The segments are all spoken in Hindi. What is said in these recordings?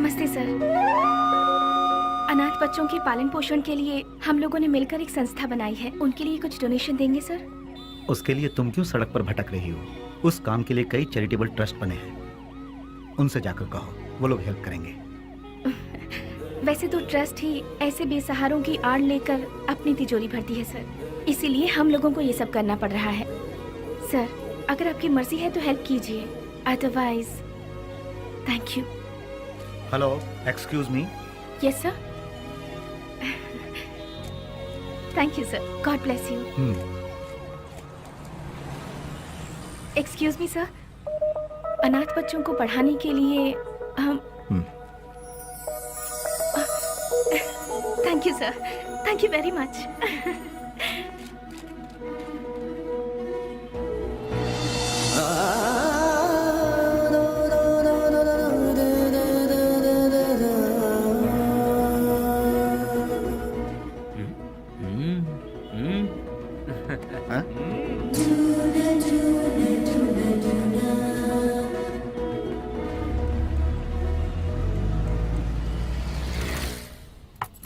नमस्ते सर। अनाथ बच्चों के पालन पोषण के लिए हम लोगों ने मिलकर एक संस्था बनाई है। उनके लिए कुछ डोनेशन देंगे सर? उसके लिए तुम क्यों सड़क पर भटक रही हो? उस काम के लिए कई चैरिटेबल ट्रस्ट बने हैं, उनसे जाकर कहो, वो लोग हेल्प करेंगे। वैसे तो ट्रस्ट ही ऐसे बेसहारों की आड़ लेकर अपनी तिजोरी भरती है सर, इसीलिए हम लोगों को ये सब करना पड़ रहा है। सर, अगर आपकी मर्जी है तो हेल्प कीजिए, otherwise thank you. Hello, excuse me. Yes sir. Thank you sir, God bless you. Excuse me sir, अनाथ बच्चों को पढ़ाने के लिए हम thank you sir, thank you very much.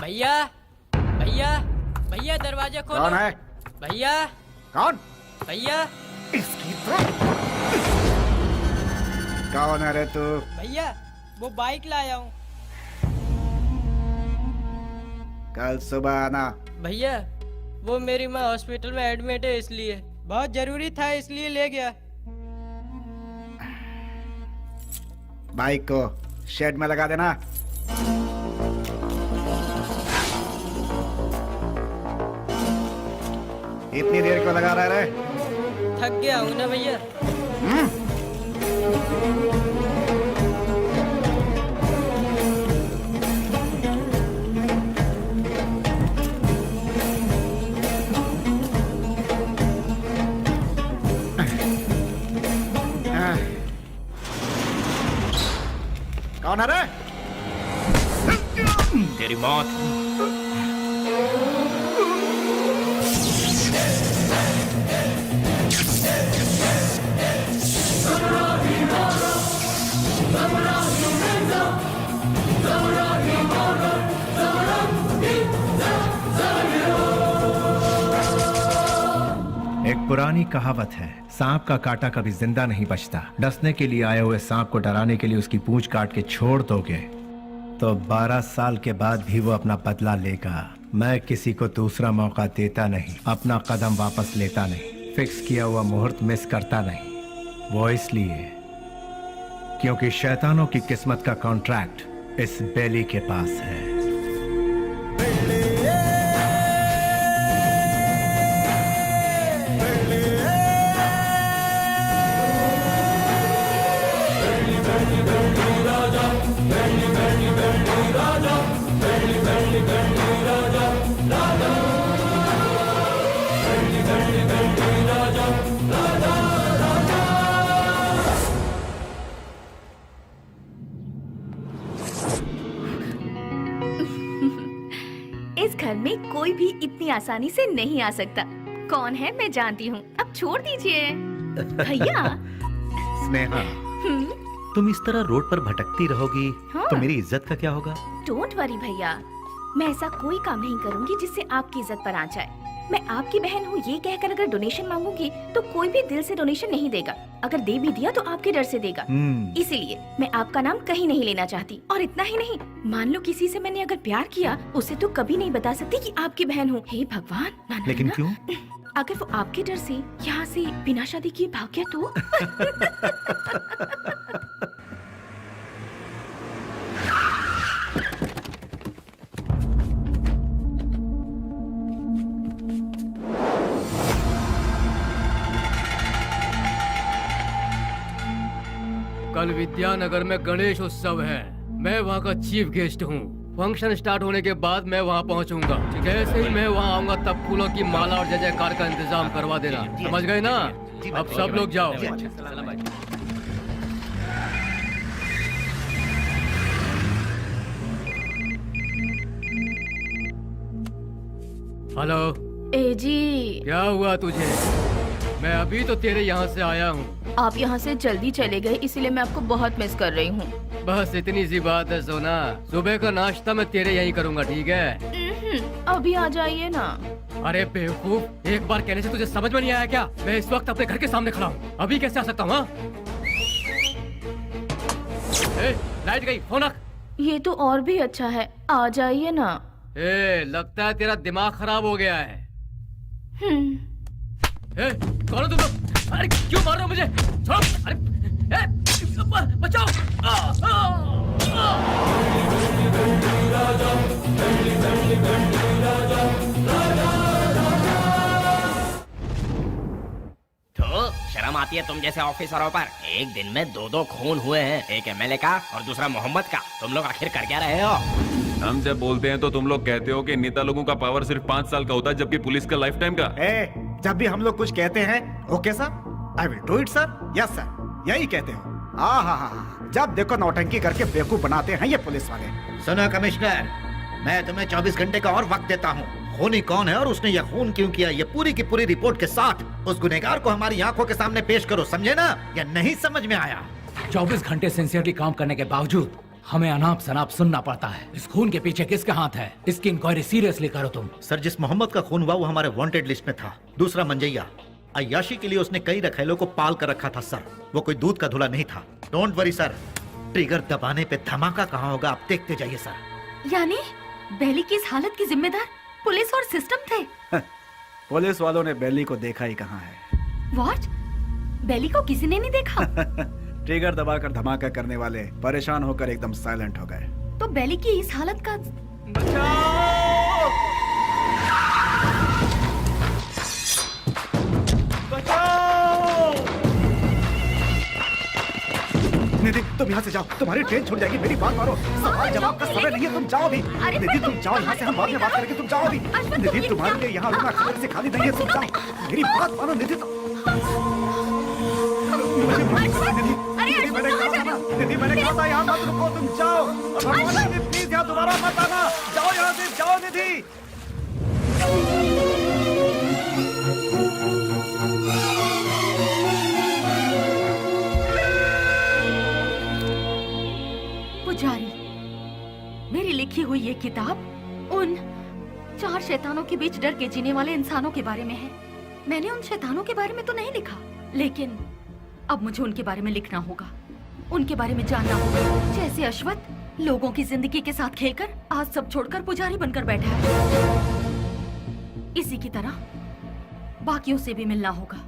भैया भैया भैया दरवाजा खोलो। कौन है? भैया कौन? भैया इसकी तो कौन है रे तू? भैया वो बाइक लाया हूँ। कल सुबह आना। भैया वो मेरी माँ हॉस्पिटल में एडमिट है, इसलिए बहुत जरूरी था, इसलिए ले गया। बाइक को शेड में लगा देना। इतनी देर क्यों लगा रहा है रे? थक गया हूँ ना भैया। कौन है रे? तेरी मौत। एक पुरानी कहावत है, सांप का काटा कभी जिंदा नहीं बचता। डसने के लिए आए हुए सांप को डराने के लिए उसकी पूंछ काट के छोड़ दोगे तो 12 साल के बाद भी वो अपना बदला लेगा। मैं किसी को दूसरा मौका देता नहीं, अपना कदम वापस लेता नहीं, फिक्स किया हुआ मुहूर्त मिस करता नहीं। वो इसलिए क्योंकि शैतानों की किस्मत का कॉन्ट्रैक्ट इस बेली के पास है। इस घर में कोई भी इतनी आसानी से नहीं आ सकता। कौन है मैं जानती हूँ, अब छोड़ दीजिए। भैया। स्नेहा, तुम इस तरह रोड पर भटकती रहोगी हाँ। तो मेरी इज्जत का क्या होगा? डोंट वरी भैया, मैं ऐसा कोई काम नहीं करूंगी जिससे आपकी इज्जत पर आ जाए। मैं आपकी बहन हूँ ये कहकर अगर डोनेशन मांगूंगी तो कोई भी दिल से डोनेशन नहीं देगा। अगर दे भी दिया तो आपके डर से देगा। इसीलिए मैं आपका नाम कहीं नहीं लेना चाहती। और इतना ही नहीं, मान लो किसी से मैंने अगर प्यार किया, उसे तो कभी नहीं बता सकती कि आपकी बहन हूँ। हे भगवान, ना, लेकिन ना, क्यों? अगर वो आपके डर से यहाँ से बिना शादी किए भाग गया तो? कल विद्यानगर में गणेश उत्सव है, मैं वहाँ का चीफ गेस्ट हूँ। फंक्शन स्टार्ट होने के बाद मैं वहाँ पहुँचूंगा। जैसे ही मैं वहाँ आऊंगा तब फूलों की माला और जय जयकार का इंतजाम करवा देना, समझ गए ना? अब सब लोग जाओ। हेलो। ए जी, क्या हुआ तुझे? मैं अभी तो तेरे यहाँ से आया हूँ। आप यहाँ से जल्दी चले गए इसीलिए मैं आपको बहुत मिस कर रही हूँ। बस इतनी सी बात है सोना। सुबह का नाश्ता मैं तेरे यहीं करूँगा, ठीक है? अभी आ जाइए ना। अरे बेवकूफ, एक बार कहने से तुझे समझ में नहीं आया क्या? मैं इस वक्त अपने घर के सामने खड़ा हूँ, अभी कैसे आ सकता हूँ? लाइट गई, फोन रख। ये तो और भी अच्छा है, आ जाइए ना। लगता है तेरा दिमाग खराब हो गया है। कौन हो तुम लोग? अरे क्यों मार रहे हो मुझे? छोड़ो! अरे बचाओ! तो शर्म आती है तुम जैसे ऑफिसरों पर? एक दिन में दो खून हुए हैं, एक एमएलए का और दूसरा मोहम्मद का। तुम लोग आखिर कर क्या रहे हो? हम जब बोलते हैं तो तुम लोग कहते हो कि नेता लोगों का पावर सिर्फ 5 साल का होता है, जबकि पुलिस का लाइफ टाइम का। जब भी हम लोग कुछ कहते हैं, okay sir, I will do it sir, yes sir, यही कहते हो। हाँ, जब देखो नौटंकी करके बेवकूफ बनाते हैं ये पुलिस वाले। सुनो कमिश्नर, मैं तुम्हें 24 घंटे का और वक्त देता हूँ। खूनी कौन है और उसने यह खून क्यों किया, ये पूरी की पूरी रिपोर्ट के साथ उस गुनहगार को हमारी आंखों के सामने पेश करो, समझे ना? या नहीं समझ में आया? 24 घंटे सिंसियरली काम करने के बावजूद हमें अनाप शनाप सुनना पड़ता है। इस खून के पीछे किसका हाथ है? इसकी इंक्वायरी सीरियसली करो तुम। सर, जिस मोहम्मद का खून हुआ वो हमारे वांटेड लिस्ट में था। दूसरा मंजैया, अय्याशी के लिए उसने कई रखेलों को पाल कर रखा था सर। वो कोई दूध का धुला नहीं था। डोंट वरी सर, ट्रिगर दबाने पे धमाका कहाँ होगा आप देखते जाइए सर। यानी बेली की इस हालत की जिम्मेदार पुलिस और सिस्टम थे? पुलिस वालों ने बेली को देखा ही कहाँ है। व्हाट? बेली को किसी ने नहीं देखा? ट्रिगर दबाकर धमाका करने वाले परेशान होकर एकदम साइलेंट हो गए। तो बेली की इस हालत का निधि, तुम यहाँ से जाओ, तुम्हारी ट्रेन छूट जाएगी। मेरी बात मानो, सवाल जवाब का समय नहीं है, तुम जाओ अभी। निधि तुम जाओ यहाँ से, हम बाद में बात करेंगे, तुम जाओ अभी। निधि तुम्हारे लिए यहाँ रुकना खबर से खाली नहीं है, तुम जाओ। मेरी बात मानो निधि। निधि मैंने कहा था यहाँ मत रुको, तुम जाओ। प्लीज यहाँ दोबारा मत आना, जाओ यहाँ से, जाओ निधि। पुजारी, मेरी लिखी हुई ये किताब उन 4 शैतानों के बीच डर के जीने वाले इंसानों के बारे में है। मैंने उन शैतानों के बारे में तो नहीं लिखा, लेकिन अब मुझे उनके बारे में लिखना होगा, उनके बारे में जानना होगा। जैसे अश्वत्थ लोगों की जिंदगी के साथ खेलकर आज सब छोड़कर पुजारी बनकर बैठा है, इसी की तरह बाकियों से भी मिलना होगा।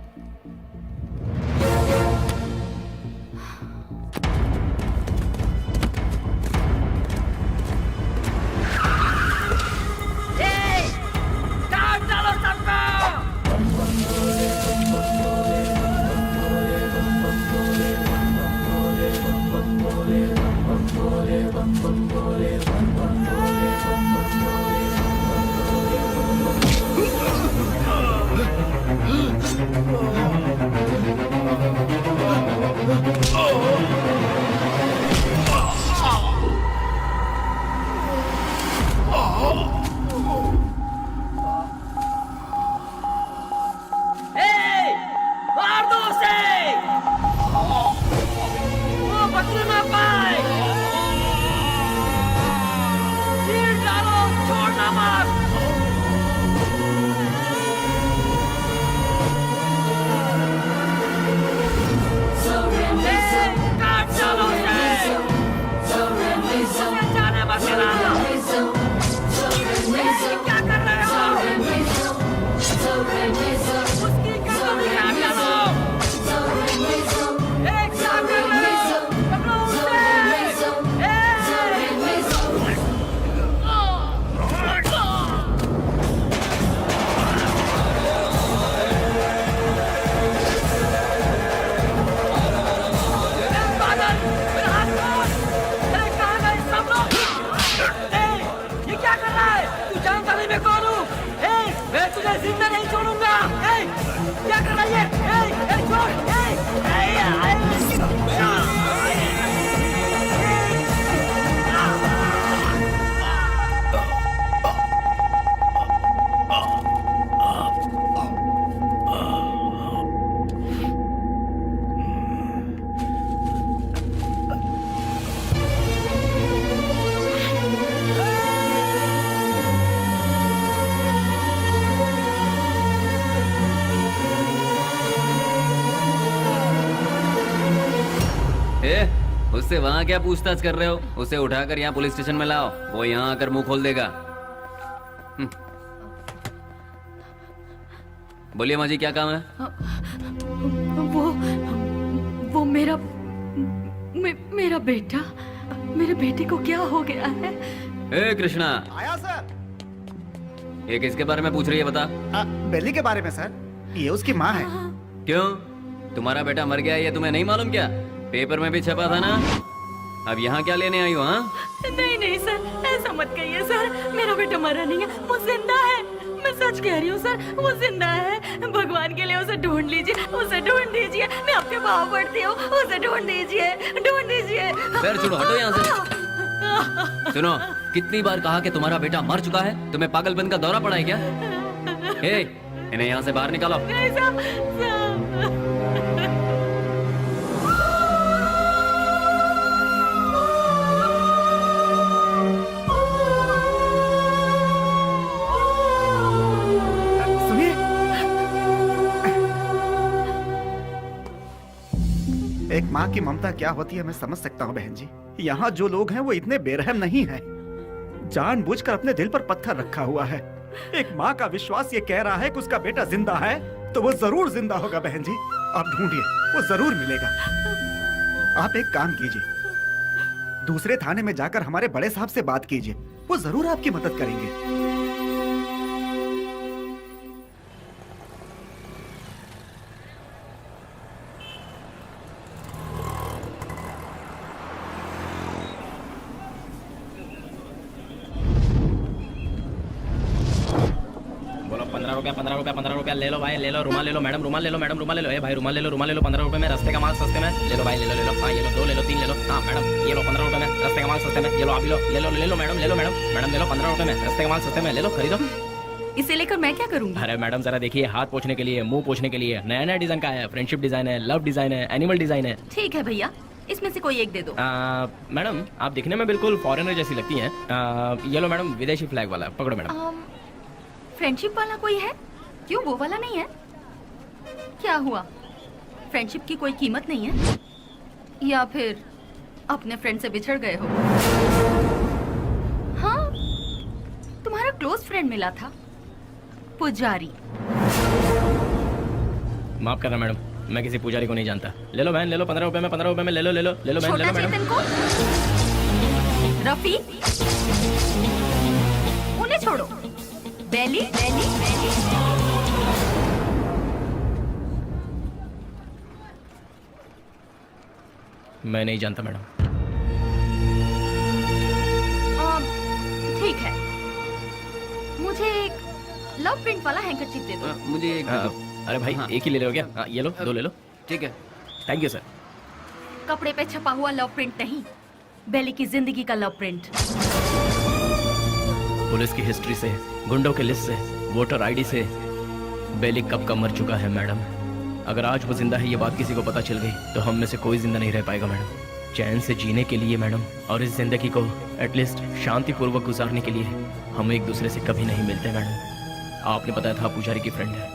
उससे वहाँ क्या पूछताछ कर रहे हो? उसे उठाकर यहाँ पुलिस स्टेशन में लाओ, वो यहाँ आकर मुंह खोल देगा। बोलिए माँ जी, क्या काम है? वो मेरा मेरा बेटा, मेरे बेटे को क्या हो गया है? ए कृष्णा, आया सर। ये किसके बारे में पूछ रही है बता? बेली के बारे में सर, ये उसकी माँ है। क्यों, तुम्हारा बेटा मर गया ये तुम्हें नहीं मालूम क्या? पेपर में भी छपा था ना। अब यहाँ क्या लेने आई हो? हाँ, नहीं नहीं सर, ऐसा मत कहिए सर, मेरा बेटा मरा नहीं है, वो जिंदा है। मैं सच कह रही हूँ सर, वो जिंदा है। भगवान के लिए उसे ढूंढ लीजिए, उसे ढूंढ दीजिए, मैं आपके पाँव पड़ती हूँ, उसे ढूंढ दीजिए, ढूंढ दीजिए। पैर छोड़ो, हटो यहाँ से। सुनो, कितनी बार कहा कि तुम्हारा बेटा मर चुका है? तुम्हें पागलपन का दौरा पड़ा है क्या? ए, इन्हें यहाँ से बाहर निकालो। नहीं साहब, एक माँ की ममता क्या होती है मैं समझ सकता हूँ बहन जी। यहाँ जो लोग हैं वो इतने बेरहम नहीं हैं। जानबूझकर अपने दिल पर पत्थर रखा हुआ है। एक माँ का विश्वास ये कह रहा है कि उसका बेटा जिंदा है, तो वो जरूर जिंदा होगा बहन जी। आप ढूंढिए, वो जरूर मिलेगा। आप एक काम कीजिए, दूसरे थाने में जाकर हमारे बड़े साहब से बात कीजिए, वो जरूर आपकी मदद करेंगे। ₹15 ले लो भाई, ले लो। रुमाल ले लो मैडम, रुमाल ले लो मैडम, रुमाल ले लो। ए भाई रुमाल ले लो, रुमाल ले लो। ₹15 में रस्ते का माल सस्ते में। ले लो भाई, ले लो ले लो। हाँ ये लो, 2 ले लो, 3 ले लो। हाँ मैडम ये लो, ₹15 में रस्ते का माल सस्ते में। ये लो, आप लो, ले लो ले लो मैडम, ले लो मैडम, मैडम ले लो, ₹15 में रस्ते का माल सस्ते में। ले लो, खरीदो। इसे लेकर मैं क्या करूँगी? अरे मैडम जरा देखिए, हाथ पोछने के लिए, मुंह पोछने के लिए नया नया डिजाइन का है। फ्रेंडशिप डिजाइन है, लव डिजाइन है, एनिमल डिजाइन है। ठीक है भैया, इसमें से कोई एक दे दो। मैडम आप दिखने में बिल्कुल फॉरेनर जैसी लगती हैं। ये लो मैडम, विदेशी फ्लैग वाला, पकड़ो मैडम। फ्रेंडशिप वाला कोई है? क्यों, वो वाला नहीं है? क्या हुआ, फ्रेंडशिप की कोई कीमत नहीं है? या फिर अपने फ्रेंड से बिछड़ गए हो? हाँ, तुम्हारा क्लोज फ्रेंड मिला था, पुजारी। माफ करना मैडम, मैं किसी पुजारी को नहीं जानता। ले लो बहन, ले लो, ₹15 में, ₹15 में ले लो, ले लो ले लो बहन, ले लो मैडम। चेतन को, रफी, उन्हें छोड़ो। बेली, बेली, बेली। मैं नहीं जानता मैडम। ठीक है, मुझे एक लव प्रिंट वाला हैंकरचीफ दे दो। मुझे एक अरे भाई एक ही ले लो क्या? ये लो, 2 ले लो। ठीक है, थैंक यू सर। कपड़े पे छपा हुआ लव प्रिंट नहीं, बेली की जिंदगी का लव प्रिंट। पुलिस की हिस्ट्री से, गुंडों के लिस्ट से, वोटर आईडी से बेली कब का मर चुका है मैडम। अगर आज वो जिंदा है ये बात किसी को पता चल गई तो हम में से कोई जिंदा नहीं रह पाएगा मैडम। चैन से जीने के लिए मैडम, और इस जिंदगी को एटलीस्ट शांतिपूर्वक गुजारने के लिए हम एक दूसरे से कभी नहीं मिलते मैडम। आपने बताया था पुजारी की फ्रेंड है।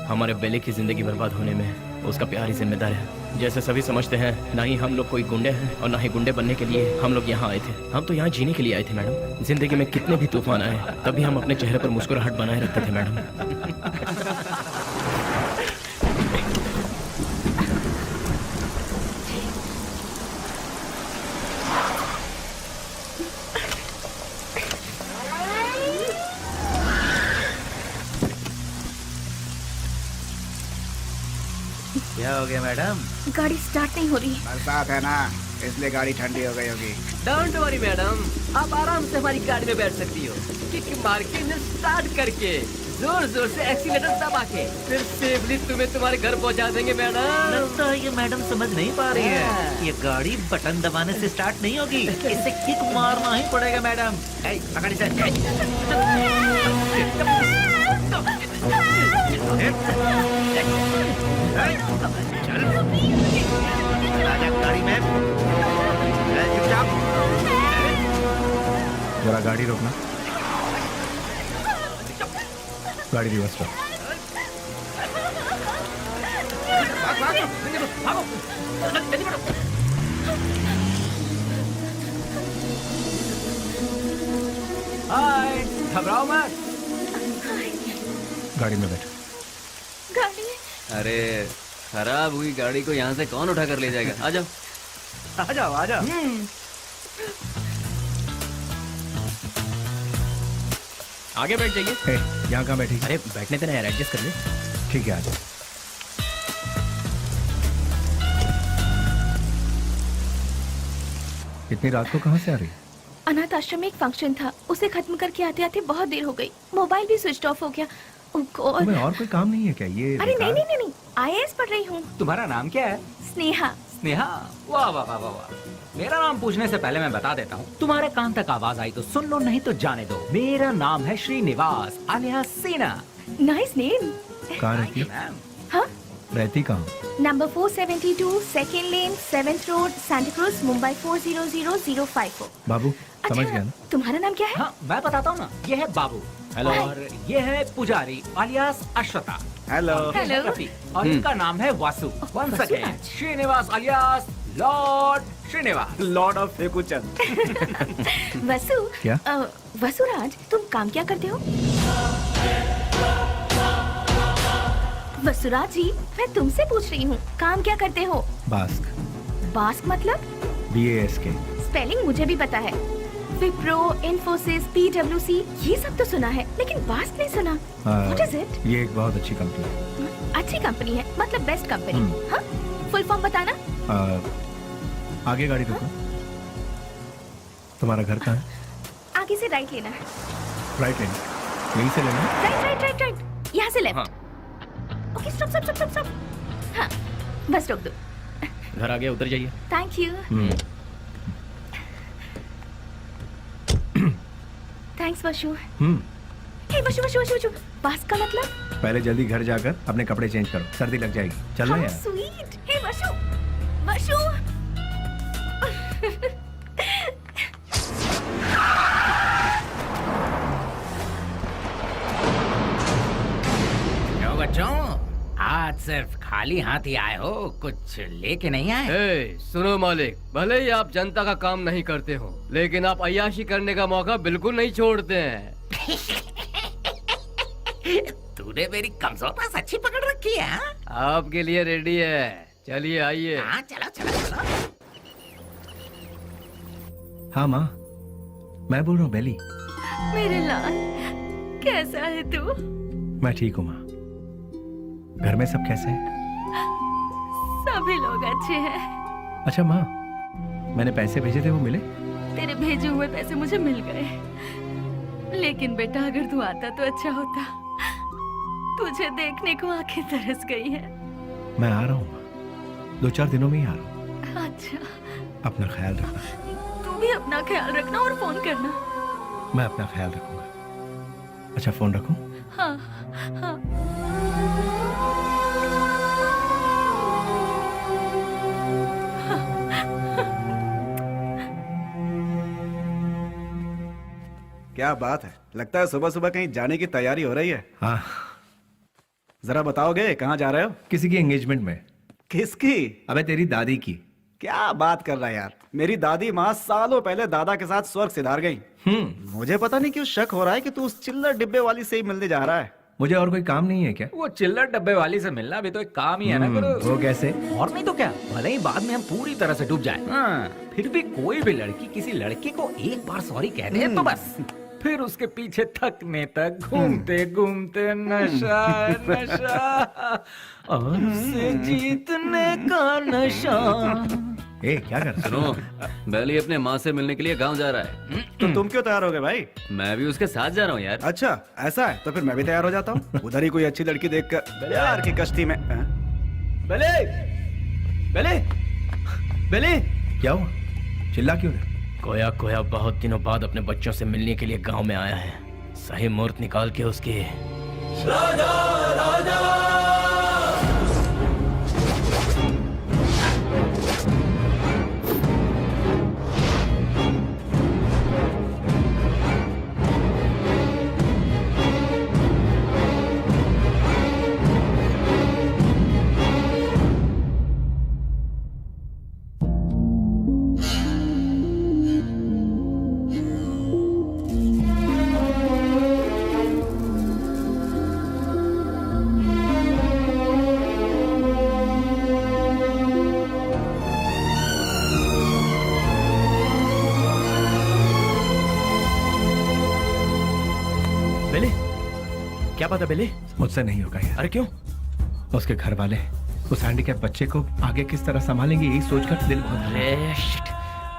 हमारे बेली की जिंदगी बर्बाद होने में उसका प्यार ही जिम्मेदार है। जैसे सभी समझते हैं, ना ही हम लोग कोई गुंडे हैं और ना ही गुंडे बनने के लिए हम लोग यहाँ आए थे। हम तो यहाँ जीने के लिए आए थे मैडम। जिंदगी में कितने भी तूफान आए तभी हम अपने चेहरे पर मुस्कुराहट बनाए रखते थे मैडम। क्या हो गया मैडम? गाड़ी स्टार्ट नहीं हो रही। बरसात है ना, इसलिए गाड़ी ठंडी हो गई होगी। डोंट वरी मैडम, आप आराम से हमारी गाड़ी में बैठ सकती हो। किक मार के इंजन स्टार्ट करके जोर जोर से एक्सीलेटर दबा के फिर सेफली तुम्हें तुम्हारे घर पहुंचा देंगे मैडम। लगता है ये मैडम समझ नहीं पा रही है। ये गाड़ी बटन दबाने से स्टार्ट नहीं होगी, इसे किक मारना ही पड़ेगा मैडम। पकड़ इसे। चल आजा गाड़ी में। चुपचाप। जरा गाड़ी रोकना, गाड़ी रिवर्स करो। हाय, घबराओ मत। गाड़ी में बैठो। गाड़ी अरे खराब हुई गाड़ी को यहाँ से कौन उठा कर ले जाएगा? आ जाओ। आ जाओ आ जाओ। आगे बैठ जाइए। यहाँ कहाँ बैठी? अरे बैठने देना यार, एडजस्ट कर ले। ठीक है, आ जाओ। इतनी रात को कहाँ से आ रही? अनाथ आश्रम में एक फंक्शन था, उसे खत्म करके आते आते बहुत देर हो गई। मोबाइल भी स्विच ऑफ हो गया। Oh God। तुम्हें और कोई काम नहीं है क्या? ये अरे नहीं नहीं नहीं, IAS पढ़ रही हूँ। तुम्हारा नाम क्या है? स्नेहा। स्नेहा? वाह वाह वाह वाह वाह। मेरा नाम पूछने से पहले मैं बता देता हूँ, तुम्हारे कान तक आवाज आई तो सुन लो, नहीं तो जाने दो। मेरा नाम है श्रीनिवास alias सीना। Nice name. कहाँ रहती है? हाँ? रहती कहाँ? नंबर 472 सेकेंड लेन 7th road Santa cruise Mumbai 400054। बाबू समझ गया ना? तुम्हारा नाम क्या है? हाँ मैं बताता हूँ ना, ये है बाबू। हेलो। और ये है पुजारी alias अश्वता। हेलो। हेलो। और इनका नाम है Vasu. Once again Srinivas alias lord Srinivas. Lord of Fekuchand. Vasu. क्या? वसुराज, तुम काम क्या करते हो? वसुराज जी, मैं तुमसे पूछ रही हूँ, काम क्या करते हो? बास्क। बास्क मतलब? BASK। स्पेलिंग मुझे भी पता है। विप्रो, इन्फोसिस, PwC, ये सब तो सुना है, लेकिन बास्क नहीं सुना। What is it? ये एक बहुत अच्छी कंपनी है। अच्छी कंपनी है, मतलब बेस्ट कंपनी। हाँ? फुल फॉर्म बताना। आगे गाड़ी रुको। तुम्हारा घर कहाँ है? आगे से राइट लेना है। राइट लेना? यहीं से लेना? राइट राइट राइट राइट, यहाँ से left. Okay, stop stop stop stop. हाँ, बस रोक दो। घर आ गया, उतर जाइए। Thank you. Thanks Vashu. Hey Vashu Vashu Vashu Vashu, बास्क का मतलब? पहले जल्दी घर जाकर अपने कपड़े चेंज करो, सर्दी लग जाएगी। चल रहा How यार। sweet। हे वशु वशु। क्यों बच्चों, आज सिर्फ खाली हाथ ही आए हो, कुछ लेके नहीं आए? ए, सुनो मालिक, भले ही आप जनता का काम नहीं करते हो, लेकिन आप अय्याशी करने का मौका बिल्कुल नहीं छोड़ते हैं। तूने मेरी कमजोर पास अच्छी पकड़ रखी है। हाँ? आपके लिए रेडी है, चलिए आइए। हाँ चलो चलो चलो। हाँ माँ, मैं बोल रहा हूँ बेली। मेरे लाल, कैसा है तू? मैं ठीक हूँ माँ। घर में सब कैसे हैं? सभी लोग अच्छे हैं। अच्छा माँ, मैंने पैसे भेजे थे, वो मिले? तेरे भेजे हुए पैसे मुझे मिल गए, लेकिन बेटा अगर तू आता तो अच्छा होता। तुझे देखने को आंखें तरस गई है। मैं आ रहा हूँ माँ, 2-4 दिनों में ही आ रहा हूँ। अच्छा, अपना ख्याल रखना। तू भी अपना ख्याल रखना और फोन करना। मैं अपना ख्याल रखूंगा। अच्छा फोन रखूं? हाँ हाँ। क्या बात है, लगता है सुबह सुबह कहीं जाने की तैयारी हो रही है। हाँ। जरा बताओगे कहाँ जा रहे हो? किसी की एंगेजमेंट में। किसकी? अबे तेरी दादी की। क्या बात कर रहा है यार, मेरी दादी माँ सालों पहले दादा के साथ स्वर्ग सिधार गई। मुझे पता नहीं क्यों शक हो रहा है कि तू उस चिल्लर डिब्बे वाली से ही मिलने जा रहा है। मुझे और कोई काम नहीं है क्या? वो चिल्लर डब्बे वाली से मिलना भी तो एक काम ही है ना गुरु। वो कैसे? और नहीं तो क्या, भले ही बाद में हम पूरी तरह से डूब जाए, फिर भी कोई भी लड़की किसी लड़के को एक बार सॉरी कह दे तो बस फिर उसके पीछे थकने तक घूमते घूमते नशा नशा और उसे जीतने का नशा। ए क्या कर? सुनो, बैली अपने माँ से मिलने के लिए गांव जा रहा है। तो तुम क्यों तैयार हो गए भाई? मैं भी उसके साथ जा रहा हूँ यार। अच्छा ऐसा है, तो फिर मैं भी तैयार हो जाता हूँ। उधर ही कोई अच्छी लड़की देखकर प्यार की कश्ती में। बेले, बेले, बेले, क्या हुआ? चिल्ला क्यों रहे? कोया कोया बहुत दिनों बाद अपने बच्चों से मिलने के लिए गांव में आया है। सही मुहूर्त निकाल के उसके राजा राजा क्या पता बेली? मुझसे नहीं होगा यार। अरे क्यों? उसके घर वाले उस हैंडीकैप बच्चे को आगे किस तरह संभालेंगे यही सोचकर दिल बहुत अरे शिट।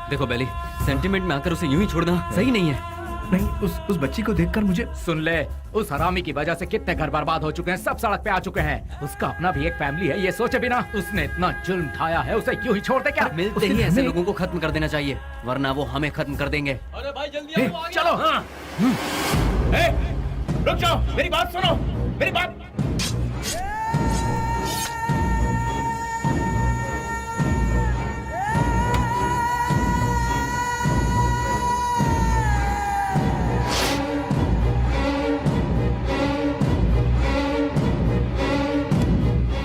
देखो बेली, सेंटिमेंट में आकर उसे यूं ही छोड़ना सही नहीं है। नहीं, उस बच्ची को देखकर मुझे सुन ले, उस हरामी की वजह से कितने घर बर्बाद हो चुके हैं, सब सड़क पे आ चुके हैं। उसका अपना भी एक फैमिली है, ये सोचे बिना उसने इतना जुल्म ढाया है, उसे यूं ही छोड़ दे क्या? मिलते ही ऐसे लोगों को खत्म कर देना चाहिए, वरना वो हमें खत्म कर देंगे। अरे भाई जल्दी आओ, चलो। हाँ। रुक जाओ, मेरी बात सुनो, मेरी बात।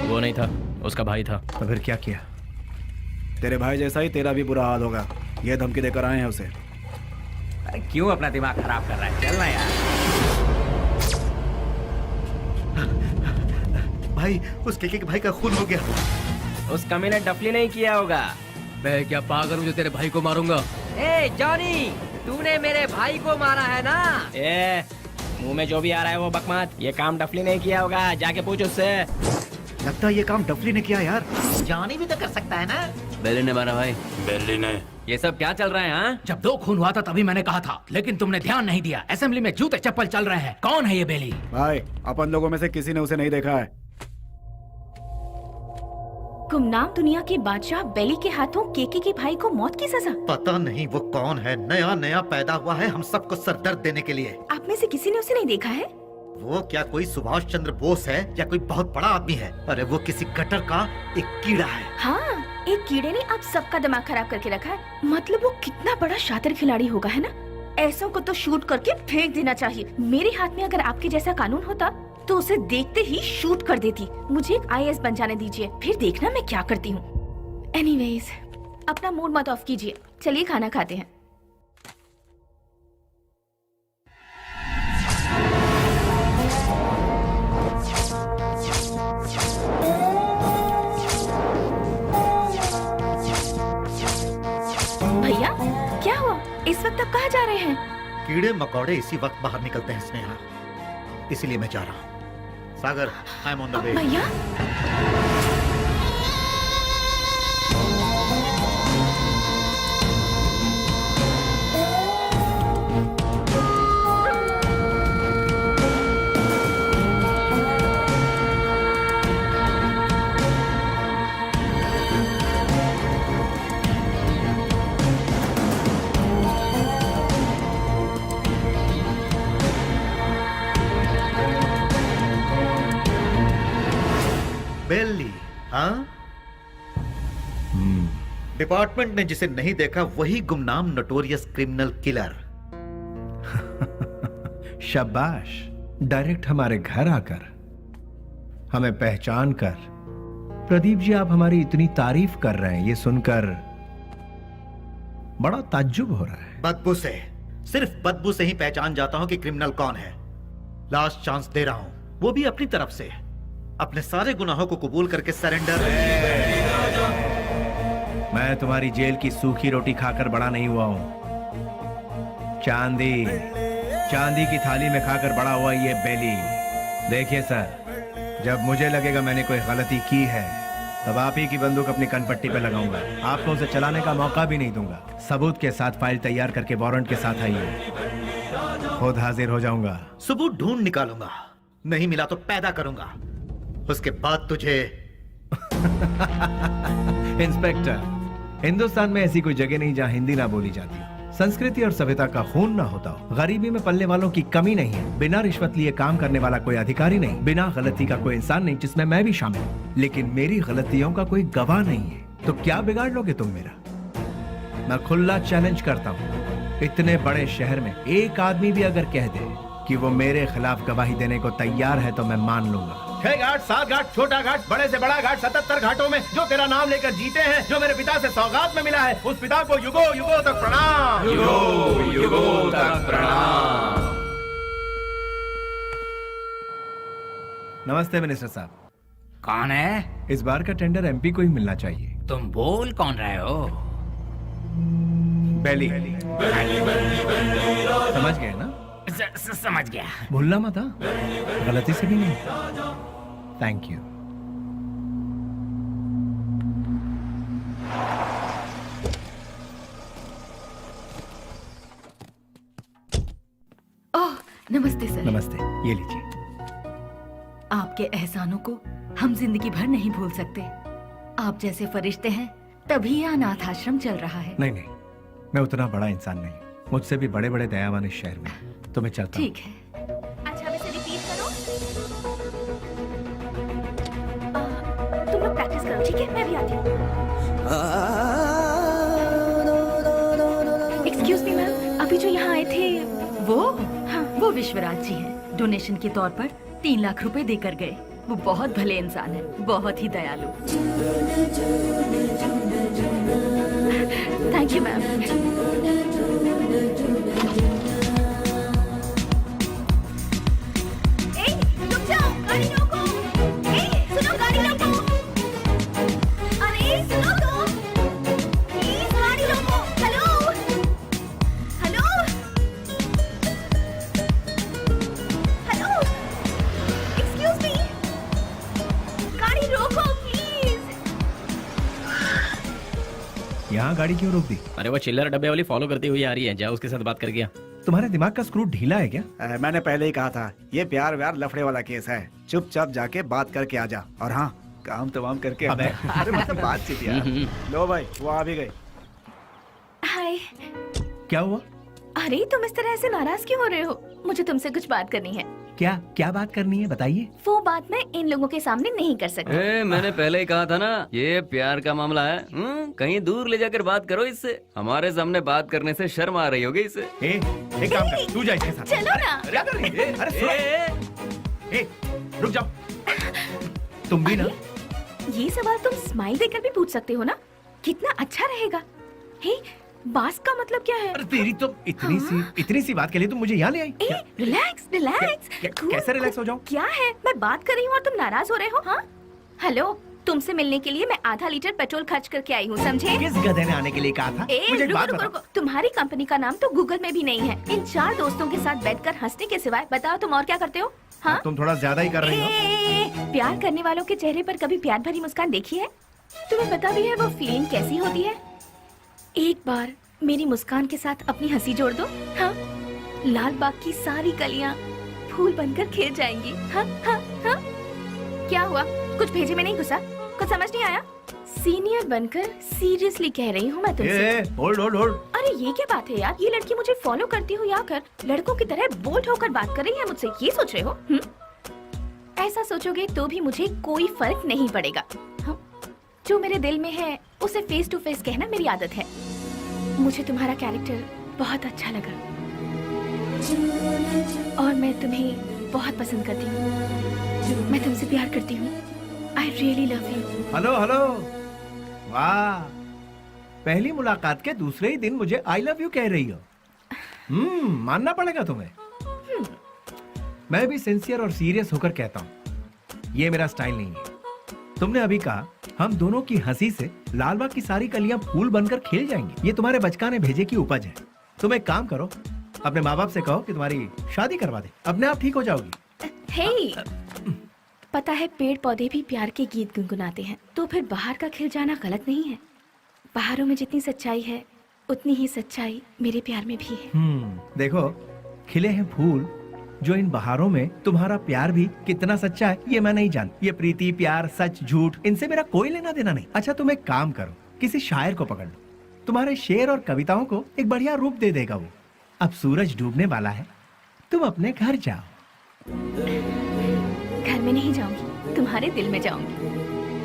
वो नहीं था, उसका भाई था। तो फिर क्या किया? तेरे भाई जैसा ही तेरा भी बुरा हाल होगा, ये धमकी देकर आए हैं उसे। अरे क्यों अपना दिमाग खराब कर रहा है? चलना यार। भाई, उस केके के भाई का खून हो गया। उस कमी ने डफली नहीं किया होगा। मैं क्या पागल हूँ जो तेरे भाई को मारूंगा? ए जॉनी, तूने मेरे भाई को मारा है ना? ए, मुंह में जो भी आ रहा है वो बकवास। ये काम डफली नहीं किया होगा, जाके पूछ उससे। लगता है ये काम डफली ने किया यार। जानी भी तो कर सकता है ना। बेली ने मारा भाई। बेली ने। ये सब क्या चल रहा है? हाँ, जब 2 खून हुआ था तभी मैंने कहा था, लेकिन तुमने ध्यान नहीं दिया। असेंबली में जूते चप्पल चल रहे हैं। कौन है ये बेली? भाई, अपन लोगों में से किसी ने उसे नहीं देखा है। गुमनाम दुनिया के बादशाह बेली के हाथों केके के भाई को मौत की सजा। पता नहीं वो कौन है, नया नया पैदा हुआ है हम सबको सरदर्द देने के लिए। आप में से किसी ने उसे नहीं देखा है? वो क्या कोई सुभाष चंद्र बोस है या कोई बहुत बड़ा आदमी है? अरे वो किसी गटर का एक कीड़ा है। हाँ, एक कीड़े ने आप सबका दिमाग खराब करके रखा है। मतलब वो कितना बड़ा शातिर खिलाड़ी होगा, है ना? ऐसों को तो शूट करके फेंक देना चाहिए। मेरे हाथ में अगर आपके जैसा कानून होता तो उसे देखते ही शूट कर देती। मुझे एक IAS बन जाने दीजिए, फिर देखना मैं क्या करती हूँ। एनीवेज, अपना मूड मत ऑफ कीजिए, चलिए खाना खाते हैं। भैया, क्या हुआ? इस वक्त आप कहाँ जा रहे हैं? कीड़े मकोड़े इसी वक्त बाहर निकलते हैं स्नेहा, इसीलिए मैं जा रहा हूँ। Sagar, I am on the way. भैया, बेली, हाँ? डिपार्टमेंट ने जिसे नहीं देखा वही गुमनाम नोटोरियस क्रिमिनल किलर। शाबाश, डायरेक्ट हमारे घर आकर हमें पहचान कर। प्रदीप जी, आप हमारी इतनी तारीफ कर रहे हैं, ये सुनकर बड़ा ताज्जुब हो रहा है। बदबू से, सिर्फ बदबू से ही पहचान जाता हूं कि क्रिमिनल कौन है। लास्ट चांस दे रहा हूं, वो भी अपनी तरफ से। अपने सारे गुनाहों को कबूल करके सरेंडर। मैं तुम्हारी जेल की सूखी रोटी खाकर बड़ा नहीं हुआ हूं। चांदी की थाली में खाकर बड़ा हुआ ये बेली। देखिए सर, जब मुझे लगेगा मैंने कोई गलती की है तब आप ही की बंदूक अपनी कनपट्टी पे लगाऊंगा। आपको उसे चलाने का मौका भी नहीं दूंगा। सबूत के साथ फाइल तैयार करके वारंट के साथ आइए, खुद हाजिर हो जाऊंगा। सबूत ढूंढ निकालूंगा, नहीं मिला तो पैदा करूंगा, उसके बाद तुझे। इंस्पेक्टर, हिंदुस्तान में ऐसी कोई जगह नहीं जहां हिंदी ना बोली जाती, संस्कृति और सभ्यता का खून ना होता हो, गरीबी में पलने वालों की कमी नहीं है, बिना रिश्वत लिए काम करने वाला कोई अधिकारी नहीं, बिना गलती का कोई इंसान नहीं, जिसमें मैं भी शामिल हूं। लेकिन मेरी गलतियों का कोई गवाह नहीं है, तो क्या बिगाड़ लोगे तुम मेरा? मैं खुला चैलेंज करता हूं, इतने बड़े शहर में एक आदमी भी अगर कह दे कि वो मेरे खिलाफ गवाही देने को तैयार है तो मैं मान लूंगा। 6 घाट, 7 घाट, छोटा घाट, बड़े से बड़ा घाट, 77 घाटों में जो तेरा नाम लेकर जीते हैं, जो मेरे पिता से सौगात में मिला है, उस पिता को युगों युगों तक प्रणाम। युगों युगों तक प्रणाम। नमस्ते मिनिस्टर साहब। कौन है? इस बार का टेंडर MP को ही मिलना चाहिए। तुम बोल कौन रहे हो? बेली। समझ गए ना? समझ गया। भूलना मत, हाँ? गलती से भी नहीं। Thank you. ओह, नमस्ते सर। नमस्ते, ये लीजिए। आपके एहसानों को हम जिंदगी भर नहीं भूल सकते। आप जैसे फरिश्ते हैं तभी यह अनाथ आश्रम चल रहा है। नहीं नहीं, मैं उतना बड़ा इंसान नहीं, मुझसे भी बड़े बड़े दयावान इस शहर में, तो मैं चलता हूँ। ठीक है। अच्छा, अब इसे रिपीट करो। तुम लोग प्रैक्टिस करो, ठीक है? मैं भी आती हूँ। एक्सक्यूज मी मैम, अभी जो यहाँ आए थे वो वो विश्वराज जी हैं। डोनेशन के तौर पर 3 लाख रुपए देकर गए। वो बहुत भले इंसान है, बहुत ही दयालु। Thank you ma'am. रुक जाओ, गाड़ी रोको। सुनो, गाड़ी रोको। अरे सुनो तो, प्लीज गाड़ी रोको। Hello hello hello, excuse me, गाड़ी रोको प्लीज। यहाँ गाड़ी क्यों रोक दी? अरे वो चिल्लर डब्बे वाली फॉलो करती हुई आ रही है, जाओ उसके साथ बात करके आ। तुम्हारे दिमाग का स्क्रू ढीला है क्या? मैंने पहले ही कहा था, ये प्यार व्यार लफड़े वाला केस है। चुपचाप जाके बात करके आ जा, और हाँ, काम तमाम करके अबे। अरे मतलब बातचीत यार। लो भाई, वो आ भी गई। हाय। क्या हुआ? अरे तुम इस तरह से नाराज क्यों हो रहे हो? मुझे तुमसे कुछ बात करनी है। क्या क्या बात करनी है, बताइए। वो बात मैं इन लोगों के सामने नहीं कर सकती। मैंने पहले ही कहा था ना, ये प्यार का मामला है। कहीं दूर ले जाकर बात करो इससे। हमारे सामने बात करने से शर्म आ रही होगी इससे। एक काम कर, तू जा इसके साथ। चलो ना। क्या कर रही है? अरे सुनो। रुक जाओ। तुम भी ना। ये सवाल तुम स्माइल देकर भी पूछ सकते हो ना? कितना अच्छा रहेगा। हे, बास का मतलब क्या है? अरे तेरी तो इतनी सी बात के लिए तुम मुझे यहाँ ले आई। Relax relax. कैसे रिलैक्स हो जाऊं? क्या है, मैं बात कर रही हूँ और तुम नाराज हो रहे हो? हाँ, हेलो, तुमसे मिलने के लिए मैं आधा लीटर पेट्रोल खर्च करके आई हूँ, समझे? किस गधे ने आने के लिए कहा था? मुझे एक बात रुको, बताओ। तुम्हारी कंपनी का नाम तो गूगल में भी नहीं है। इन 4 दोस्तों के साथ बैठकर हंसने के सिवाय बताओ तुम और क्या करते हो? हाँ, तुम थोड़ा ज्यादा ही कर रही हो। प्यार करने वालों के चेहरे पर कभी प्यार भरी मुस्कान देखी है? तुम्हें पता भी है वो फीलिंग कैसी होती है? एक बार मेरी मुस्कान के साथ अपनी हंसी जोड़ दो। हाँ, लाल बाग की सारी कलियां फूल बनकर खिल जाएंगी। हाँ हाँ हाँ। क्या हुआ, कुछ भेजे में नहीं घुसा? कुछ समझ नहीं आया? सीनियर बनकर सीरियसली कह रही हूँ मैं तुमसे। Hold hold hold. अरे ये क्या बात है यार, ये लड़की मुझे फॉलो करती हुई आकर लड़कों की तरह बोल्ड होकर बात कर रही है मुझसे, ये सोच रहे हो? ऐसा सोचोगे तो भी मुझे कोई फर्क नहीं पड़ेगा। हाँ? जो मेरे दिल में है उसे फेस टू फेस कहना मेरी आदत है। मुझे तुम्हारा कैरेक्टर बहुत अच्छा लगा और मैं तुम्हें बहुत पसंद करती हूँ। मैं तुमसे प्यार करती हूँ। I really love you. Hello hello, वाह, पहली मुलाकात के दूसरे ही दिन मुझे आई लव यू कह रही हो। मानना पड़ेगा तुम्हें। मैं भी सिंसियर और सीरियस होकर कहता हूँ, ये मेरा स्टाइल नहीं है। तुमने अभी कहा हम दोनों की हंसी से लालबाग की सारी कलियां फूल बनकर खिल जाएंगी। ये तुम्हारे बचकाने भेजे की उपज है। तुम एक काम करो, अपने माँ बाप से कहो कि तुम्हारी शादी करवा दे, अपने आप ठीक हो जाओगी। हे, पता है पेड़ पौधे भी प्यार के गीत गुनगुनाते हैं, तो फिर बाहर का खिल जाना गलत नहीं है। बाहरों में जितनी सच्चाई है उतनी ही सच्चाई मेरे प्यार में भी है। देखो, खिले हैं फूल जो इन बहारों में तुम्हारा प्यार भी कितना सच्चा है ये मैं नहीं जानती। ये प्रीति, प्यार, सच, झूठ, इनसे मेरा कोई लेना देना नहीं। अच्छा तुम एक काम करो, किसी शायर को पकड़ लो, तुम्हारे शेर और कविताओं को एक बढ़िया रूप दे देगा वो। अब सूरज डूबने वाला है, तुम अपने घर जाओ। घर में नहीं जाऊंगी, तुम्हारे दिल में जाऊंगी।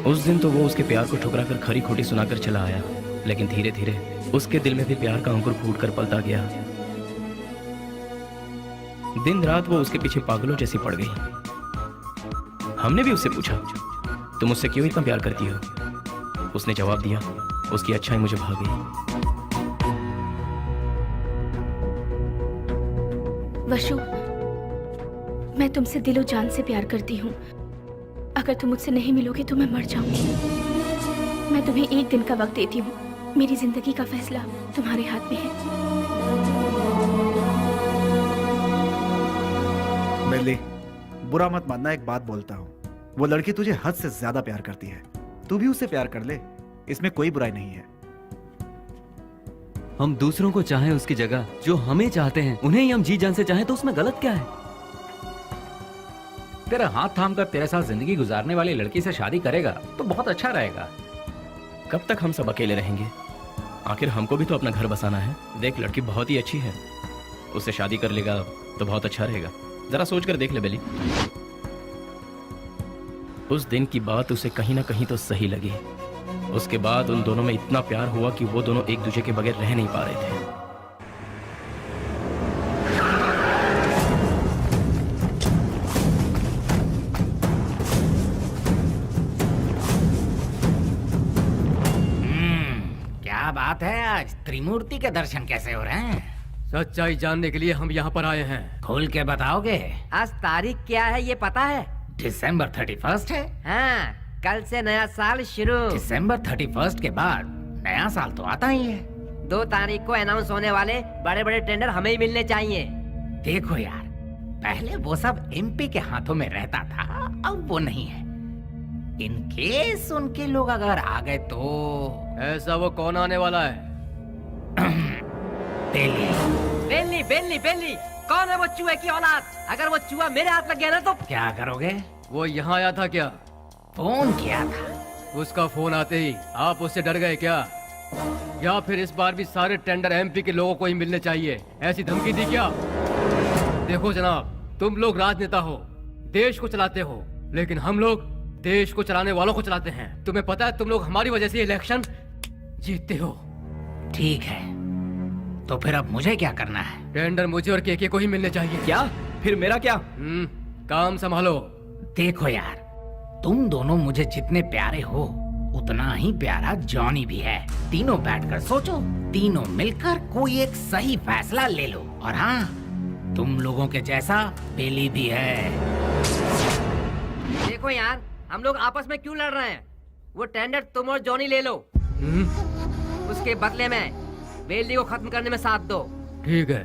उस दिन तो वो उसके प्यार को ठुकरा कर खरी खोटी सुनाकर चला आया, लेकिन धीरे धीरे उसके दिल में भी प्यार का अंकुर फूट कर पलता गया। दिन रात वो उसके पीछे पागलों जैसी पड़ गई। हमने भी उससे पूछा, तुम उससे क्यों इतना प्यार करती हो? उसने जवाब दिया, उसकी अच्छाई मुझे भा गई। वशु, मैं तुमसे दिलो जान से प्यार करती हूँ। अगर तुम मुझसे नहीं मिलोगे तो मैं मर जाऊंगी। मैं तुम्हें एक दिन का वक्त देती हूँ। मेरी जिंदगी का फैसला तुम्हारे हाथ में है। बेली, बुरा मत मानना, एक बात बोलता हूँ, वो लड़की तुझे हद से ज्यादा प्यार करती है, तू भी उससे प्यार कर ले, इसमें कोई बुराई नहीं है। हम दूसरों को चाहें उसकी जगह जो हमें चाहते हैं उन्हें ही हम जी जान से चाहें तो उसमें गलत क्या है? तेरा हाथ थाम कर तेरे साथ जिंदगी गुजारने वाली लड़की से शादी करेगा तो बहुत अच्छा रहेगा। कब तक हम सब अकेले रहेंगे? आखिर हमको भी तो अपना घर बसाना है। देख, लड़की बहुत ही अच्छी है, उससे शादी कर लेगा तो बहुत अच्छा रहेगा। जरा सोच कर देख ले बेली। उस दिन की बात उसे कहीं ना कहीं तो सही लगी। उसके बाद उन दोनों में इतना प्यार हुआ कि वो दोनों एक दूसरे के बगैर रह नहीं पा रहे थे। क्या बात है, आज त्रिमूर्ति के दर्शन कैसे हो रहे हैं? सच्चाई जानने के लिए हम यहाँ पर आए हैं। खोल के बताओगे? आज तारीख क्या है ये पता है? दिसंबर 31 है। हाँ, कल से नया साल शुरू। दिसंबर 31 के बाद नया साल तो आता ही है। 2 तारीख को अनाउंस होने वाले बड़े बड़े टेंडर हमें ही मिलने चाहिए। देखो यार, पहले वो सब एमपी के हाथों में रहता था, अब वो नहीं है। इन केस उनके लोग अगर आ गए तो ऐसा वो कौन आने वाला है? बेली। बेली बेली बेली, कौन है वो चूहे की औलाद? अगर वो चूहा मेरे हाथ लग गया ना तो क्या करोगे? वो यहाँ आया था क्या? फोन किया था। उसका फोन आते ही आप उससे डर गए क्या? या फिर इस बार भी सारे टेंडर एमपी के लोगों को ही मिलने चाहिए, ऐसी धमकी दी क्या? देखो जनाब, तुम लोग राजनेता हो, देश को चलाते हो, लेकिन हम लोग देश को चलाने वालों को चलाते हैं। तुम्हें पता है तुम लोग हमारी वजह से इलेक्शन जीतते हो। ठीक है, तो फिर अब मुझे क्या करना है? टेंडर मुझे और केके को ही मिलने चाहिए। क्या? फिर मेरा क्या? काम संभालो। देखो यार, तुम दोनों मुझे जितने प्यारे हो उतना ही प्यारा जॉनी भी है। तीनों बैठकर सोचो, तीनों मिलकर कोई एक सही फैसला ले लो। और हाँ, तुम लोगों के जैसा बेली भी है। देखो यार, हम लोग आपस में क्यों लड़ रहे हैं? वो टेंडर तुम और जॉनी ले लो, उसके बदले में बेली को खत्म करने में साथ दो। ठीक है।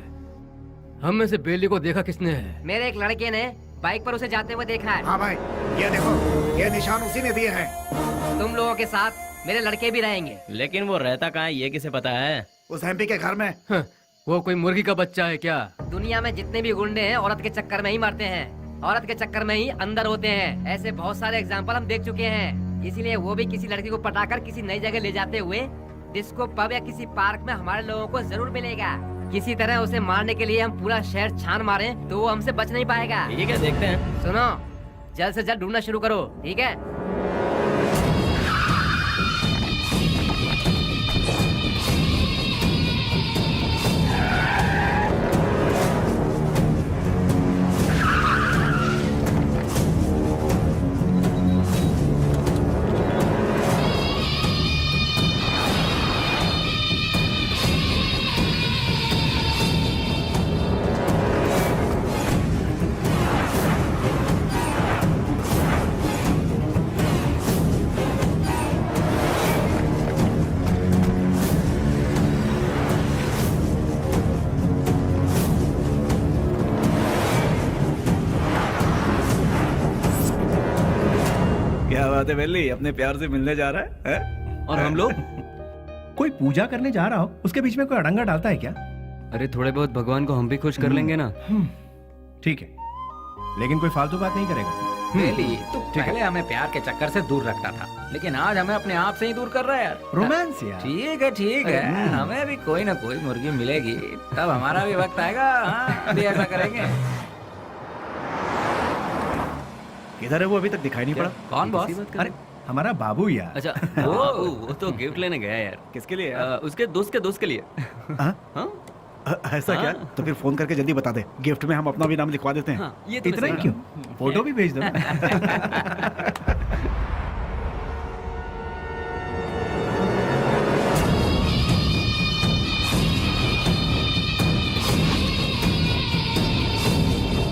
हम में से बेली को देखा किसने है? मेरे एक लड़के ने बाइक पर उसे जाते हुए देखा है। हाँ भाई, ये देखो, ये निशान उसी ने दिए हैं। तुम लोगों के साथ मेरे लड़के भी रहेंगे। लेकिन वो रहता कहाँ है ये किसे पता है? उस एमपी के घर में। वो कोई मुर्गी का बच्चा है क्या? दुनिया में जितने भी गुंडे हैं औरत के चक्कर में ही मरते हैं, औरत के चक्कर में ही अंदर होते हैं। ऐसे बहुत सारे एग्जाम्पल हम देख चुके हैं। इसीलिए वो भी किसी लड़की को पटाकर किसी नई जगह ले जाते हुए डिस्को पब या किसी पार्क में हमारे लोगों को जरूर मिलेगा। किसी तरह उसे मारने के लिए हम पूरा शहर छान मारें तो वो हमसे बच नहीं पाएगा। ठीक है, देखते हैं। सुनो, जल्द से जल्द ढूंढना शुरू करो, ठीक है? क्या बात है बेली, अपने प्यार से मिलने जा रहा है? और हम लोग? कोई पूजा करने जा रहा हो, उसके बीच में कोई अड़ंगा डालता है क्या? अरे थोड़े बहुत भगवान को हम भी खुश कर लेंगे ना। ठीक है, लेकिन कोई फालतू बात नहीं करेगा। बेली, तू पहले हमें प्यार के चक्कर से दूर रखता था, लेकिन आज हमें अपने आप से ही दूर कर रहा है यार। रोमांस यार। ठीक है, ठीक है, हमें भी कोई ना कोई मुर्गी मिलेगी, तब हमारा भी वक्त आएगा। हाँ, भी ऐसा करेंगे। किधर है वो? अभी तक दिखाई नहीं पड़ा। कौन बॉस? अरे हमारा बाबू यार। अच्छा, वो तो गिफ्ट लेने गया यार। किसके लिए? उसके दोस्त के लिए। हाँ? ऐसा क्या? तो फिर फोन करके जल्दी बता दे, गिफ्ट में हम अपना भी नाम लिखवा देते हैं। हाँ, ये तो इतना ही क्यों, फोटो भी भेज दो।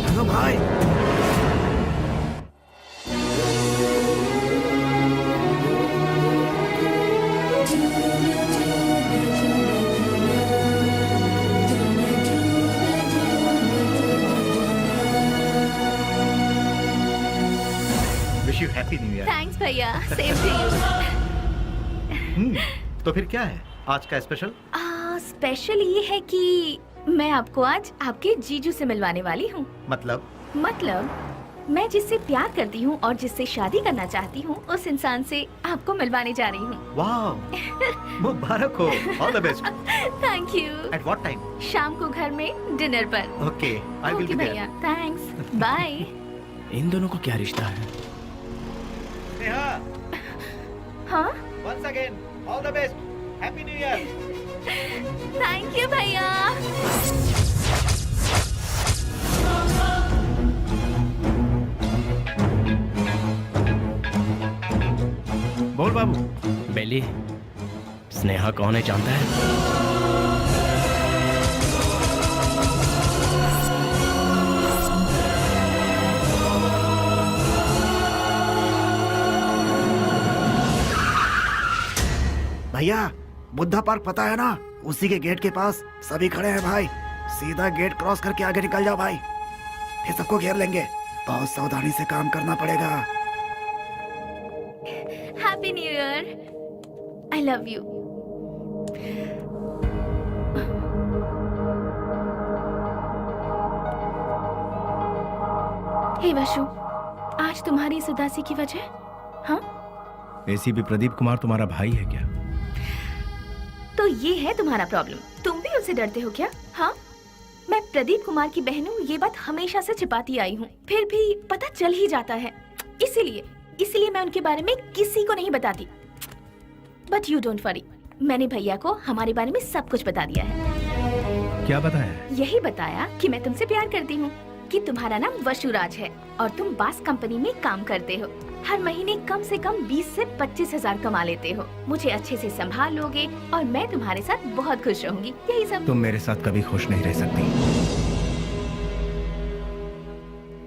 हेलो भाई। भैया सेम टू यू। तो फिर क्या है आज का स्पेशल? स्पेशल ये है कि मैं आपको आज आपके जीजू से मिलवाने वाली हूँ। मतलब? मैं जिससे प्यार करती हूँ और जिससे शादी करना चाहती हूँ उस इंसान से आपको मिलवाने जा रही हूँ। वाह, मुबारक हो, all the best. Thank you. At what time? शाम को घर में डिनर पर। Okay, I will okay be भैया, देयर। Thanks, bye. इन दोनों को क्या रिश्ता है? नेहा, हाँ, once again all the best, happy new year. Thank you भैया। बोल बाबू। बेली, स्नेहा कौन है जानता है? भैया बुद्धा पार्क पता है ना, उसी के गेट के पास सभी खड़े हैं भाई। सीधा गेट क्रॉस करके आगे निकल जाओ भाई, ये सबको घेर लेंगे। बहुत सावधानी से काम करना पड़ेगा। Happy new year. I love you. Hey Vashu, आज तुम्हारी इस उदासी की वजह? हाँ, एसीपी प्रदीप कुमार तुम्हारा भाई है क्या? तो ये है तुम्हारा प्रॉब्लम। तुम भी उनसे डरते हो क्या? हाँ, मैं प्रदीप कुमार की बहन हूँ, ये बात हमेशा से छिपाती आई हूँ, फिर भी पता चल ही जाता है। इसीलिए मैं उनके बारे में किसी को नहीं बताती। बट यू डोंट वरी, मैंने भैया को हमारे बारे में सब कुछ बता दिया है। क्या बताया? यही बताया कि मैं तुमसे प्यार करती हूँ, कि तुम्हारा नाम वशुराज है और तुम बास कंपनी में काम करते हो। हर महीने कम से कम 20 से 25 हजार कमा लेते हो। मुझे अच्छे से संभाल लोगे और मैं तुम्हारे साथ बहुत खुश रहूंगी। यही सब। तुम मेरे साथ कभी खुश नहीं रह सकती।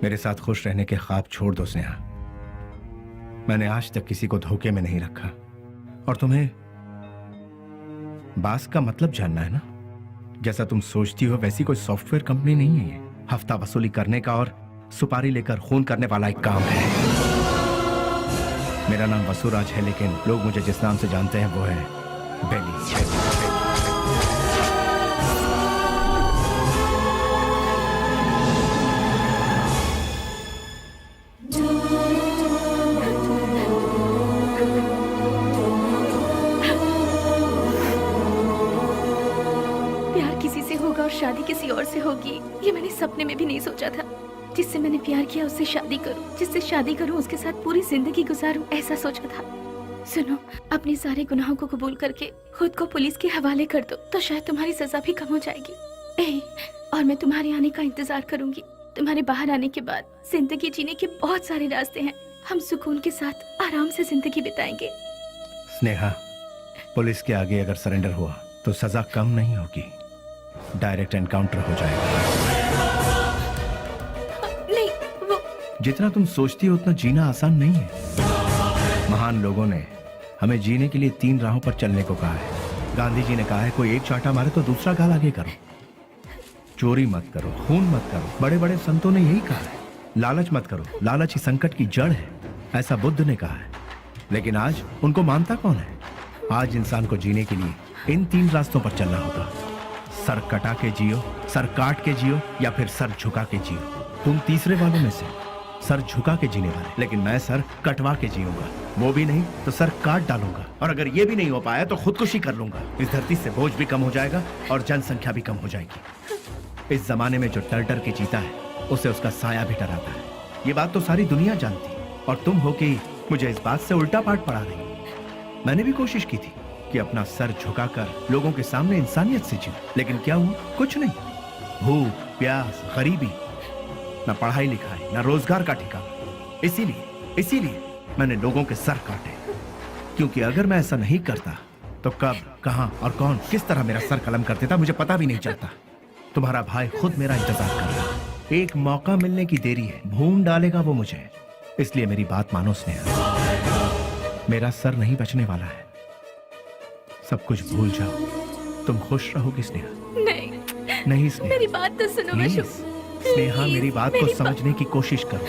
मेरे साथ खुश रहने के ख्वाब छोड़ दो स्नेहा। मैंने आज तक किसी को धोखे में नहीं रखा। और तुम्हें बास का मतलब जानना है ना? जैसा तुम सोचती हो वैसी कोई सॉफ्टवेयर कंपनी नहीं है ये। हफ्ता वसूली करने का और सुपारी लेकर खून करने वाला एक काम है। मेरा नाम वसुराज है, लेकिन लोग मुझे जिस नाम से जानते हैं वो है बेली। प्यार किसी से होगा और शादी किसी और से होगी, ये मैंने सपने में भी नहीं सोचा था। जिससे मैंने प्यार किया उससे शादी करूं, जिससे शादी करूं उसके साथ पूरी जिंदगी गुजारूं, ऐसा सोचा था। सुनो, अपने सारे गुनाहों को कबूल करके खुद को पुलिस के हवाले कर दो, तो शायद तुम्हारी सजा भी कम हो जाएगी। और मैं तुम्हारे आने का इंतजार करूंगी। तुम्हारे बाहर आने के बाद जिंदगी जीने के बहुत सारे रास्ते हैं। हम सुकून के साथ आराम से जिंदगी बिताएंगे। स्नेहा, पुलिस के आगे अगर सरेंडर हुआ तो सजा कम नहीं होगी, डायरेक्ट एनकाउंटर हो जाएगा। नहीं, वो जितना तुम सोचती हो उतना जीना आसान नहीं है। महान लोगों ने हमें जीने के लिए 3 राहों पर चलने को कहा है। गांधी जी ने कहा है कोई एक चांटा मारे तो दूसरा गाल आगे करो, चोरी मत करो, खून मत करो। बड़े बड़े संतों ने यही कहा है। लालच मत करो, लालच ही संकट की जड़ है, ऐसा बुद्ध ने कहा है। लेकिन आज उनको मानता कौन है? आज इंसान को जीने के लिए इन 3 रास्तों पर चलना होगा। सर कटा के जियो, सर काट के जियो, या फिर सर झुका के जियो। तुम तीसरे वालों में से, सर झुका के जीने वाले। लेकिन मैं सर कटवा के जीऊंगा, वो भी नहीं तो सर काट डालूंगा। और अगर ये भी नहीं हो पाया तो खुदकुशी कर लूंगा। इस धरती से बोझ भी कम हो जाएगा और जनसंख्या भी कम हो जाएगी। इस जमाने में जो डर डर के जीता है उसे उसका साया भी डराता है। ये बात तो सारी दुनिया जानती है, और तुम हो कि मुझे इस बात से उल्टा पाठ पढ़ा रही। मैंने भी कोशिश की थी कि अपना सर झुकाकर लोगों के सामने इंसानियत से जीऊं, लेकिन क्या हुआ? कुछ नहीं। भूख, प्यास, गरीबी, न पढ़ाई लिखाई, न रोजगार का ठिकाना। इसीलिए मैंने लोगों के सर काटे, क्योंकि अगर मैं ऐसा नहीं करता तो कब, कहां और कौन किस तरह मेरा सर कलम कर देता मुझे पता भी नहीं चलता। तुम्हारा भाई खुद मेरा इंतजार कर रहा है। एक मौका मिलने की देरी है, भून डालेगा वो मुझे। इसलिए मेरी बात मानो स्नेहा, मेरा सर नहीं बचने वाला है। सब कुछ भूल जाओ, तुम खुश रहोगी स्नेहा। नहीं स्नेहा, मेरी बात तो सुनो प्लीज। वशु। स्नेहा, मेरी बात को समझने की कोशिश करो।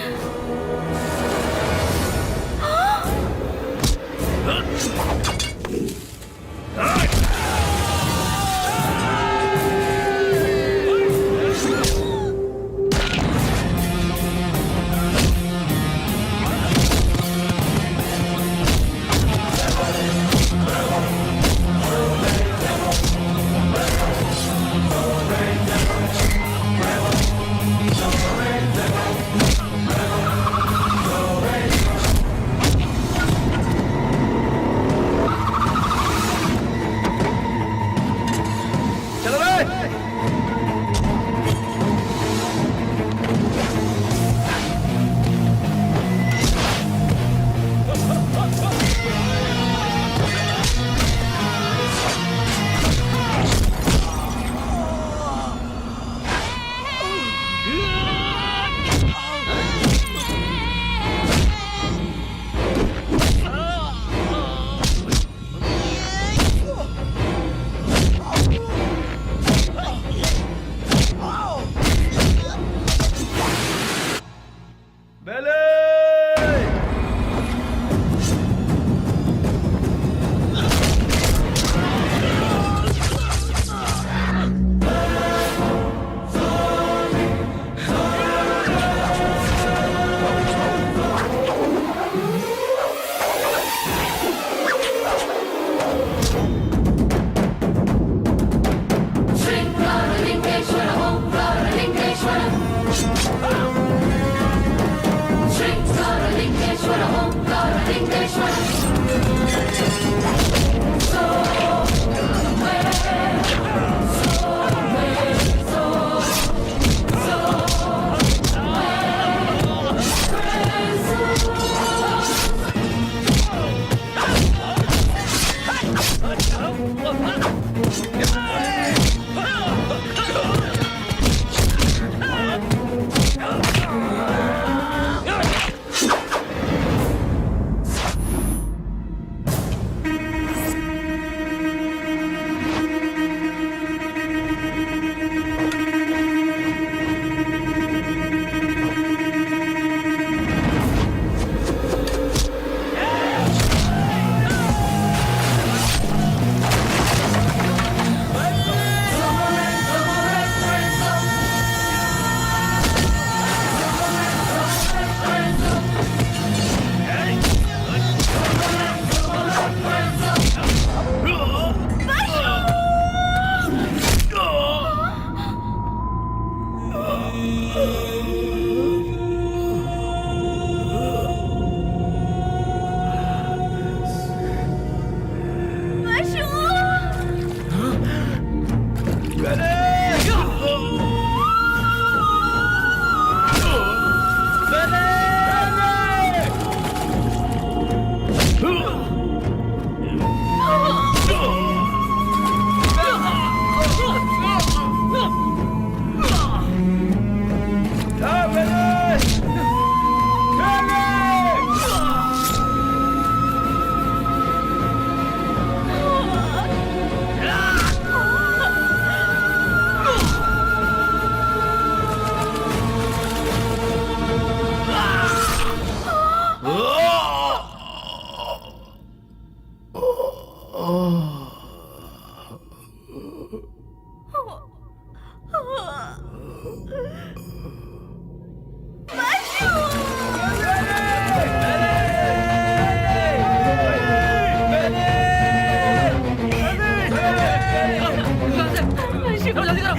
जल्दी करो।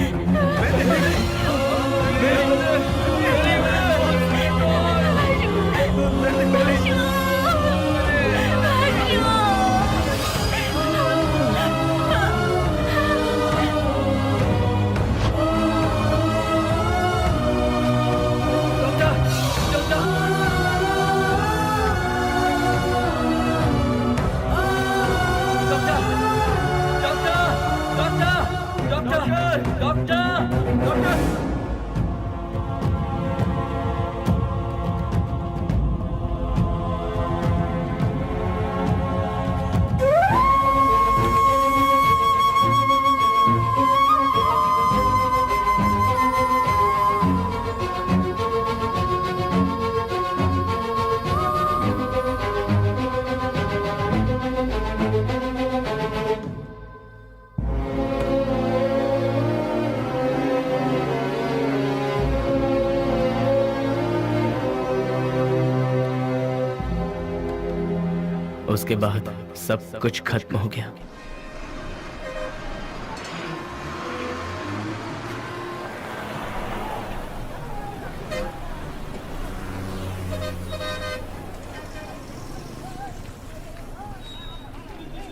उसके बाद सब कुछ खत्म हो गया।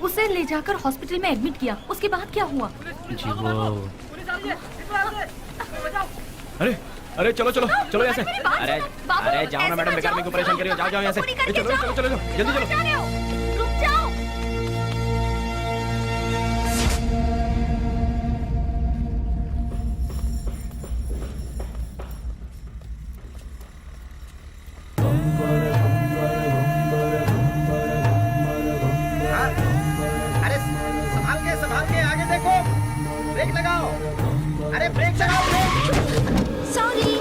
उसे ले जाकर हॉस्पिटल में एडमिट किया, उसके बाद क्या हुआ? जी वो अरे अरे चलो चलो चलो यहाँ से। अरे अरे जाओ ना मैडम, बेकार मेरे को परेशान करियो। जाओ जाओ यहाँ से। चलो चलो चलो चलो जल्दी चलो। रुक जाओ। अरे संभाल के आगे देखो, ब्रेक लगाओ। अरे ब्रेक लगाओ, ब्रेक। सॉरी।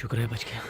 शुक्र है बच गया।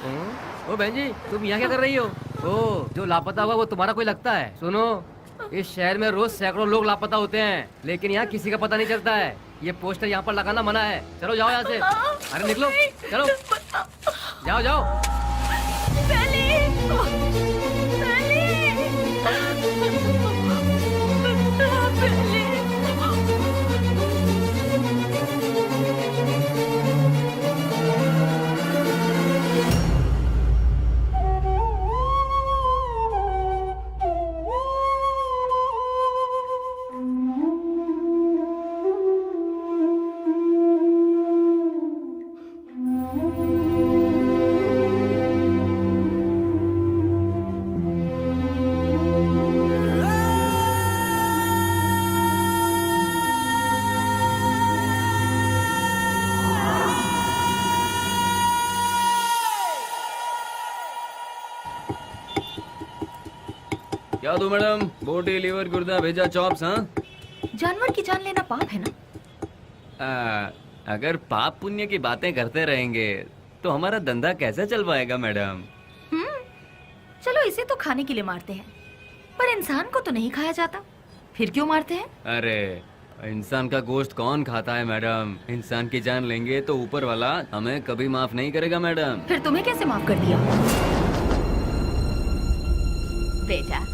ओ बहन जी, तुम यहाँ क्या कर रही हो? ओ, जो लापता हुआ वो तुम्हारा कोई लगता है? सुनो, इस शहर में रोज सैकड़ों लोग लापता होते हैं, लेकिन यहाँ किसी का पता नहीं चलता है। ये पोस्टर यहाँ पर लगाना मना है। चलो जाओ यहाँ से। अरे निकलो, चलो जाओ जाओ। क्या दो मैडम? बोटी, लीवर, गुर्दा, भेजा, चॉप्स? हाँ, जानवर की जान लेना पाप है ना? अगर पाप पुण्य की बातें करते रहेंगे तो हमारा धंधा कैसे चल पाएगा मैडम? चलो इसे तो खाने के लिए मारते हैं, पर इंसान को तो नहीं खाया जाता, फिर क्यों मारते हैं? अरे इंसान का गोश्त कौन खाता है मैडम? इंसान की जान लेंगे तो ऊपर वाला हमें कभी माफ नहीं करेगा मैडम। फिर तुम्हें कैसे माफ कर दिया? बेटा,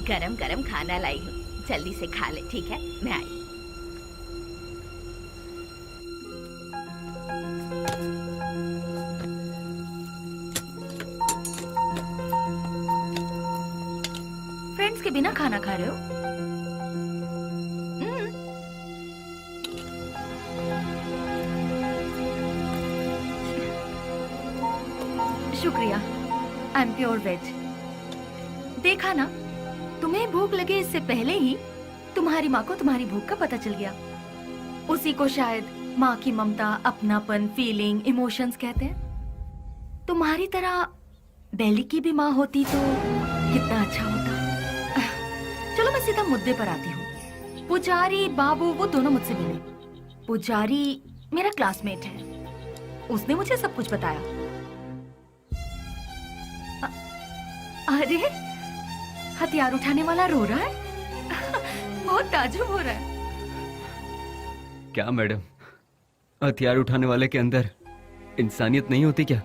गरम गरम खाना लाई हूँ, जल्दी से खा ले, ठीक है? मैं आई। फ्रेंड्स के बिना खाना खा रहे हो? शुक्रिया, आई एम प्योर वेज। देखा ना, तुम्हें भूख लगे इससे पहले ही तुम्हारी माँ को तुम्हारी भूख का पता चल गया। उसी को शायद माँ की ममता, अपनापन, फीलिंग, इमोशंस कहते हैं। तुम्हारी तरह बेली की भी माँ होती तो कितना अच्छा होता। चलो मैं सीधा मुद्दे पर आती हूँ। पुजारी बाबू वो दोनों मुझसे मिले। पुजारी मेरा क्लासमेट है, उसने मुझे सब कुछ बताया। अरे हथियार उठाने वाला रो रहा है। बहुत ताज्जुब हो रहा है। क्या मैडम, हथियार उठाने वाले के अंदर इंसानियत नहीं होती क्या?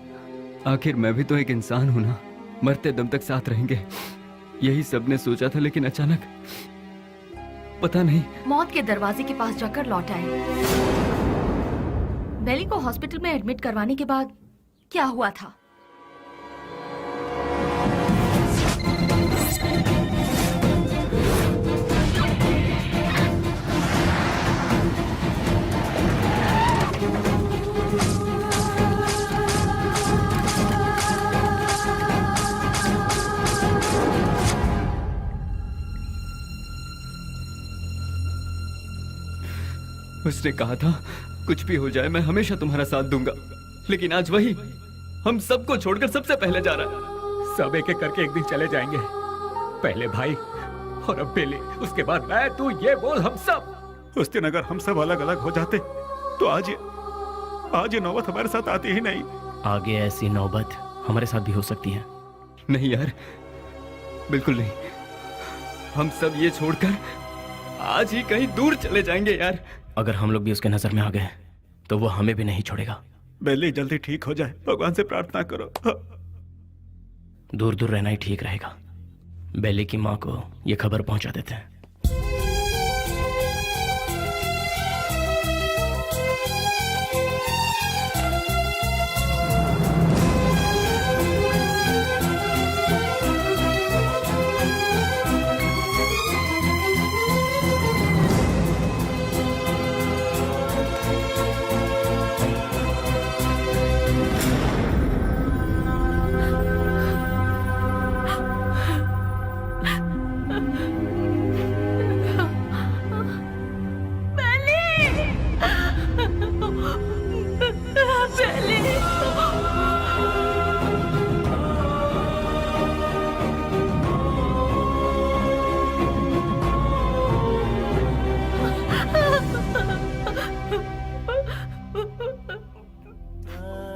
आखिर मैं भी तो एक इंसान हूं ना। मरते दम तक साथ रहेंगे, यही सबने सोचा था, लेकिन अचानक पता नहीं। मौत के दरवाजे के पास जाकर लौट आए। बेली को हॉस्पिटल में एडमिट करवाने के बाद क्या हुआ था? उसने कहा था कुछ भी हो जाए मैं हमेशा तुम्हारा साथ दूंगा, लेकिन आज वही हम सबको छोड़कर सबसे पहले जा रहा है। सब एक एक करके एक दिन चले जाएंगे। पहले भाई और अब बेली, उसके बाद मैं, तू, ये बोल हम सब। उस दिन अगर हम सब अलग अलग हो जाते तो आज ये नौबत हमारे साथ आती ही नहीं। आगे ऐसी नौबत हमारे साथ भी हो सकती है। नहीं यार, बिल्कुल नहीं। हम सब ये छोड़कर आज ही कहीं दूर चले जाएंगे यार। अगर हम लोग भी उसके नजर में आ गए तो वो हमें भी नहीं छोड़ेगा। बेली जल्दी ठीक हो जाए, भगवान से प्रार्थना करो। दूर दूर रहना ही ठीक रहेगा। बेली की माँ को ये खबर पहुंचा देते हैं।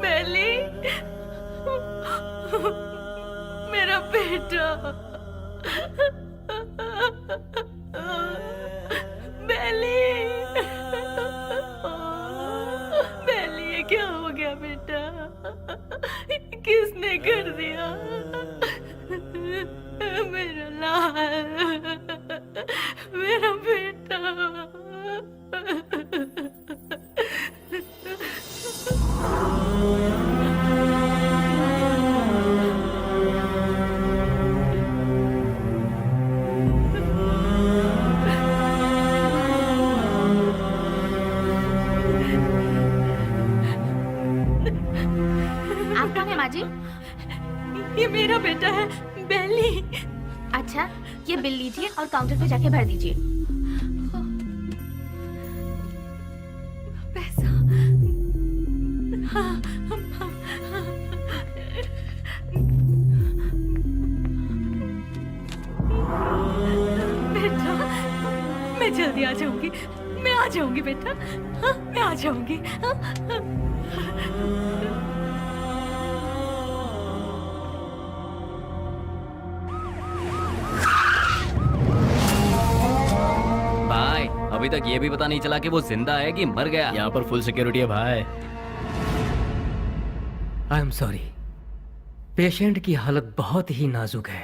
बेली बेली, बेली, ये क्या हो गया बेटा? किसने कर दिया? मेरा लाल, मेरा बेटा। आप कौन है माँ जी? ये मेरा बेटा है, बेली। अच्छा, ये बिल लीजिए और काउंटर पे जाके भर दीजिए। पैसा? हाँ, बेटा, मैं जल्दी आ जाऊंगी। मैं आ जाऊंगी बेटा। हाँ, मैं आ जाऊंगी। भाई अभी तक ये भी पता नहीं चला कि वो जिंदा है कि मर गया। यहाँ पर फुल सिक्योरिटी है भाई। आई एम सॉरी, पेशेंट की हालत बहुत ही नाजुक है।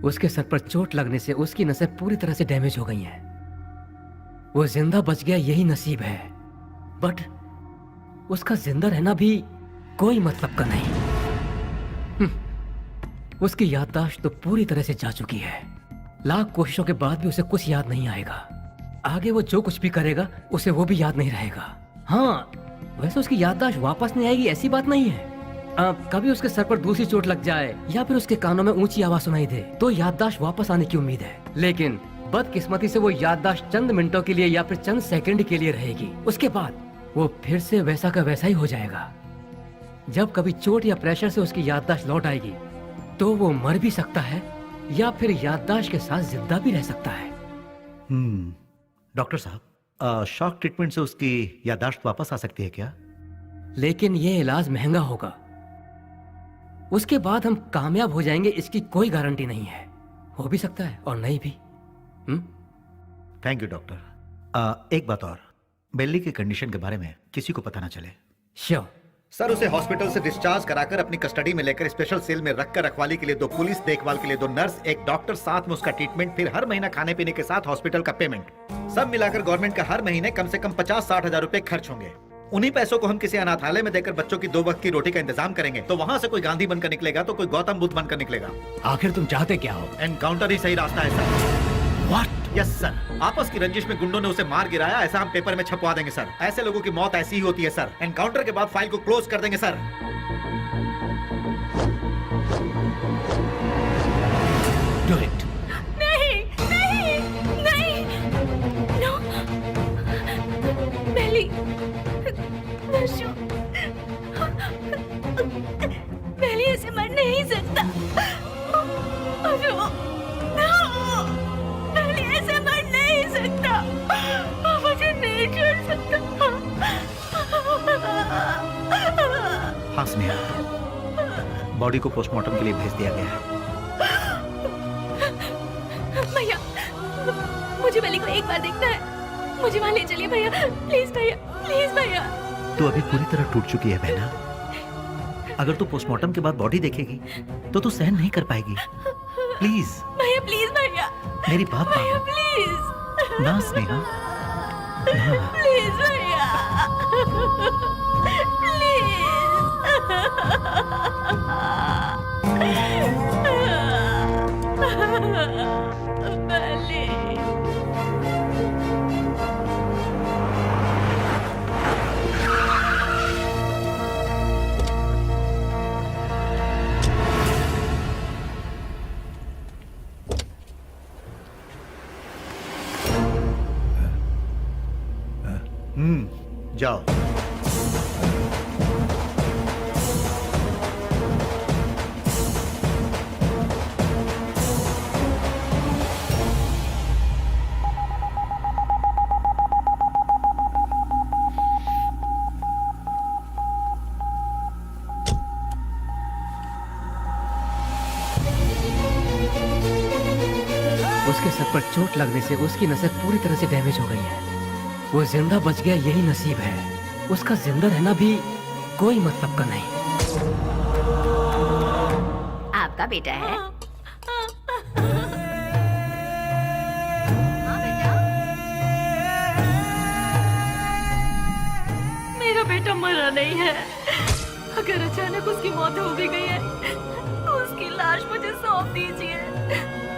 उसके सर पर चोट लगने से उसकी नसें पूरी तरह से डैमेज हो गई हैं। वो जिंदा बच गया यही नसीब है, बट उसका जिंदा रहना भी कोई मतलब का नहीं। उसकी याददाश्त तो पूरी तरह से जा चुकी है। लाख कोशिशों के बाद भी उसे कुछ याद नहीं आएगा। आगे वो जो कुछ भी करेगा उसे वो भी याद नहीं रहेगा। हाँ, वैसे उसकी याददाश्त वापस नहीं आएगी ऐसी बात नहीं है। कभी उसके सर पर दूसरी चोट लग जाए या फिर उसके कानों में ऊंची आवाज सुनाई दे तो याददाश्त वापस आने की उम्मीद है, लेकिन बदकिस्मती से वो याददाश्त चंद मिनटों के लिए या फिर चंद सेकंड के लिए रहेगी। उसके बाद वो फिर से वैसा का वैसा ही हो जाएगा। जब कभी चोट या प्रेशर से उसकी याददाश्त लौट आएगी तो वो मर भी सकता है या फिर याददाश्त के साथ जिंदा भी रह सकता है। डॉक्टर साहब, शॉक ट्रीटमेंट से उसकी याददाश्त वापस आ सकती है क्या? लेकिन ये इलाज महंगा होगा। उसके बाद हम कामयाब हो जाएंगे इसकी कोई गारंटी नहीं है। हो भी सकता है और नहीं भी। Thank you doctor. एक बात और, बेली की कंडीशन के बारे में किसी को पता ना चले। श्योर सर, उसे हॉस्पिटल से डिस्चार्ज कराकर अपनी कस्टडी में लेकर स्पेशल सेल में रखकर रखवाली के लिए 2 पुलिस, देखभाल के लिए 2 नर्स, 1 डॉक्टर, साथ में उसका ट्रीटमेंट, फिर हर महीना खाने पीने के साथ हॉस्पिटल का पेमेंट, सब मिलाकर गवर्नमेंट का हर महीने कम से कम 50-60 हजार रुपए खर्च होंगे। उन्हीं पैसों को हम किसी अनाथालय में देकर बच्चों की 2 वक्त की रोटी का इंतजाम करेंगे तो वहां से कोई गांधी बनकर निकलेगा तो कोई गौतम बुद्ध बनकर निकलेगा। आखिर तुम चाहते क्या हो? एनकाउंटर ही सही रास्ता है सर। व्हाट? यस सर, आपस की रंजिश में गुंडों ने उसे मार गिराया, ऐसा हम पेपर में छपवा देंगे सर। ऐसे लोगों की मौत ऐसी ही होती है सर। एनकाउंटर के बाद फाइल को क्लोज कर देंगे सर। Do it. नहीं, नहीं, नहीं, नो, बेली, नशो, बेली ऐसे मर नहीं सकता। बेली ऐसे मर नहीं सकता। मुझे नहीं छोड़ सकता। हाँ स्नेहा, बॉडी को पोस्टमार्टम के लिए भेज दिया गया है। भैया, मुझे बेली को एक बार देखना है। मुझे वहाँ ले चलिए भैया, प्लीज भैया, प्लीज भैया। तू अभी पूरी तरह टूट चुकी है बहना। अगर तू पोस्टमार्टम के बाद बॉडी देखेगी तो तू सहन नहीं कर पाएगी। प्लीज भैया, प्लीज भैया, मेरी बात भैया, मान। प्लीज ना स्नेहा, ना। प्लीज भैया, बेली। जाओ। उसके सर पर चोट लगने से उसकी नसें पूरी तरह से डैमेज हो गई है। वो जिंदा बच गया, यही नसीब है। उसका जिंदा रहना भी कोई मतलब का नहीं। आपका बेटा है? मेरा बेटा मरा नहीं है। अगर अचानक उसकी मौत हो भी गई है तो उसकी लाश मुझे सौंप दीजिए।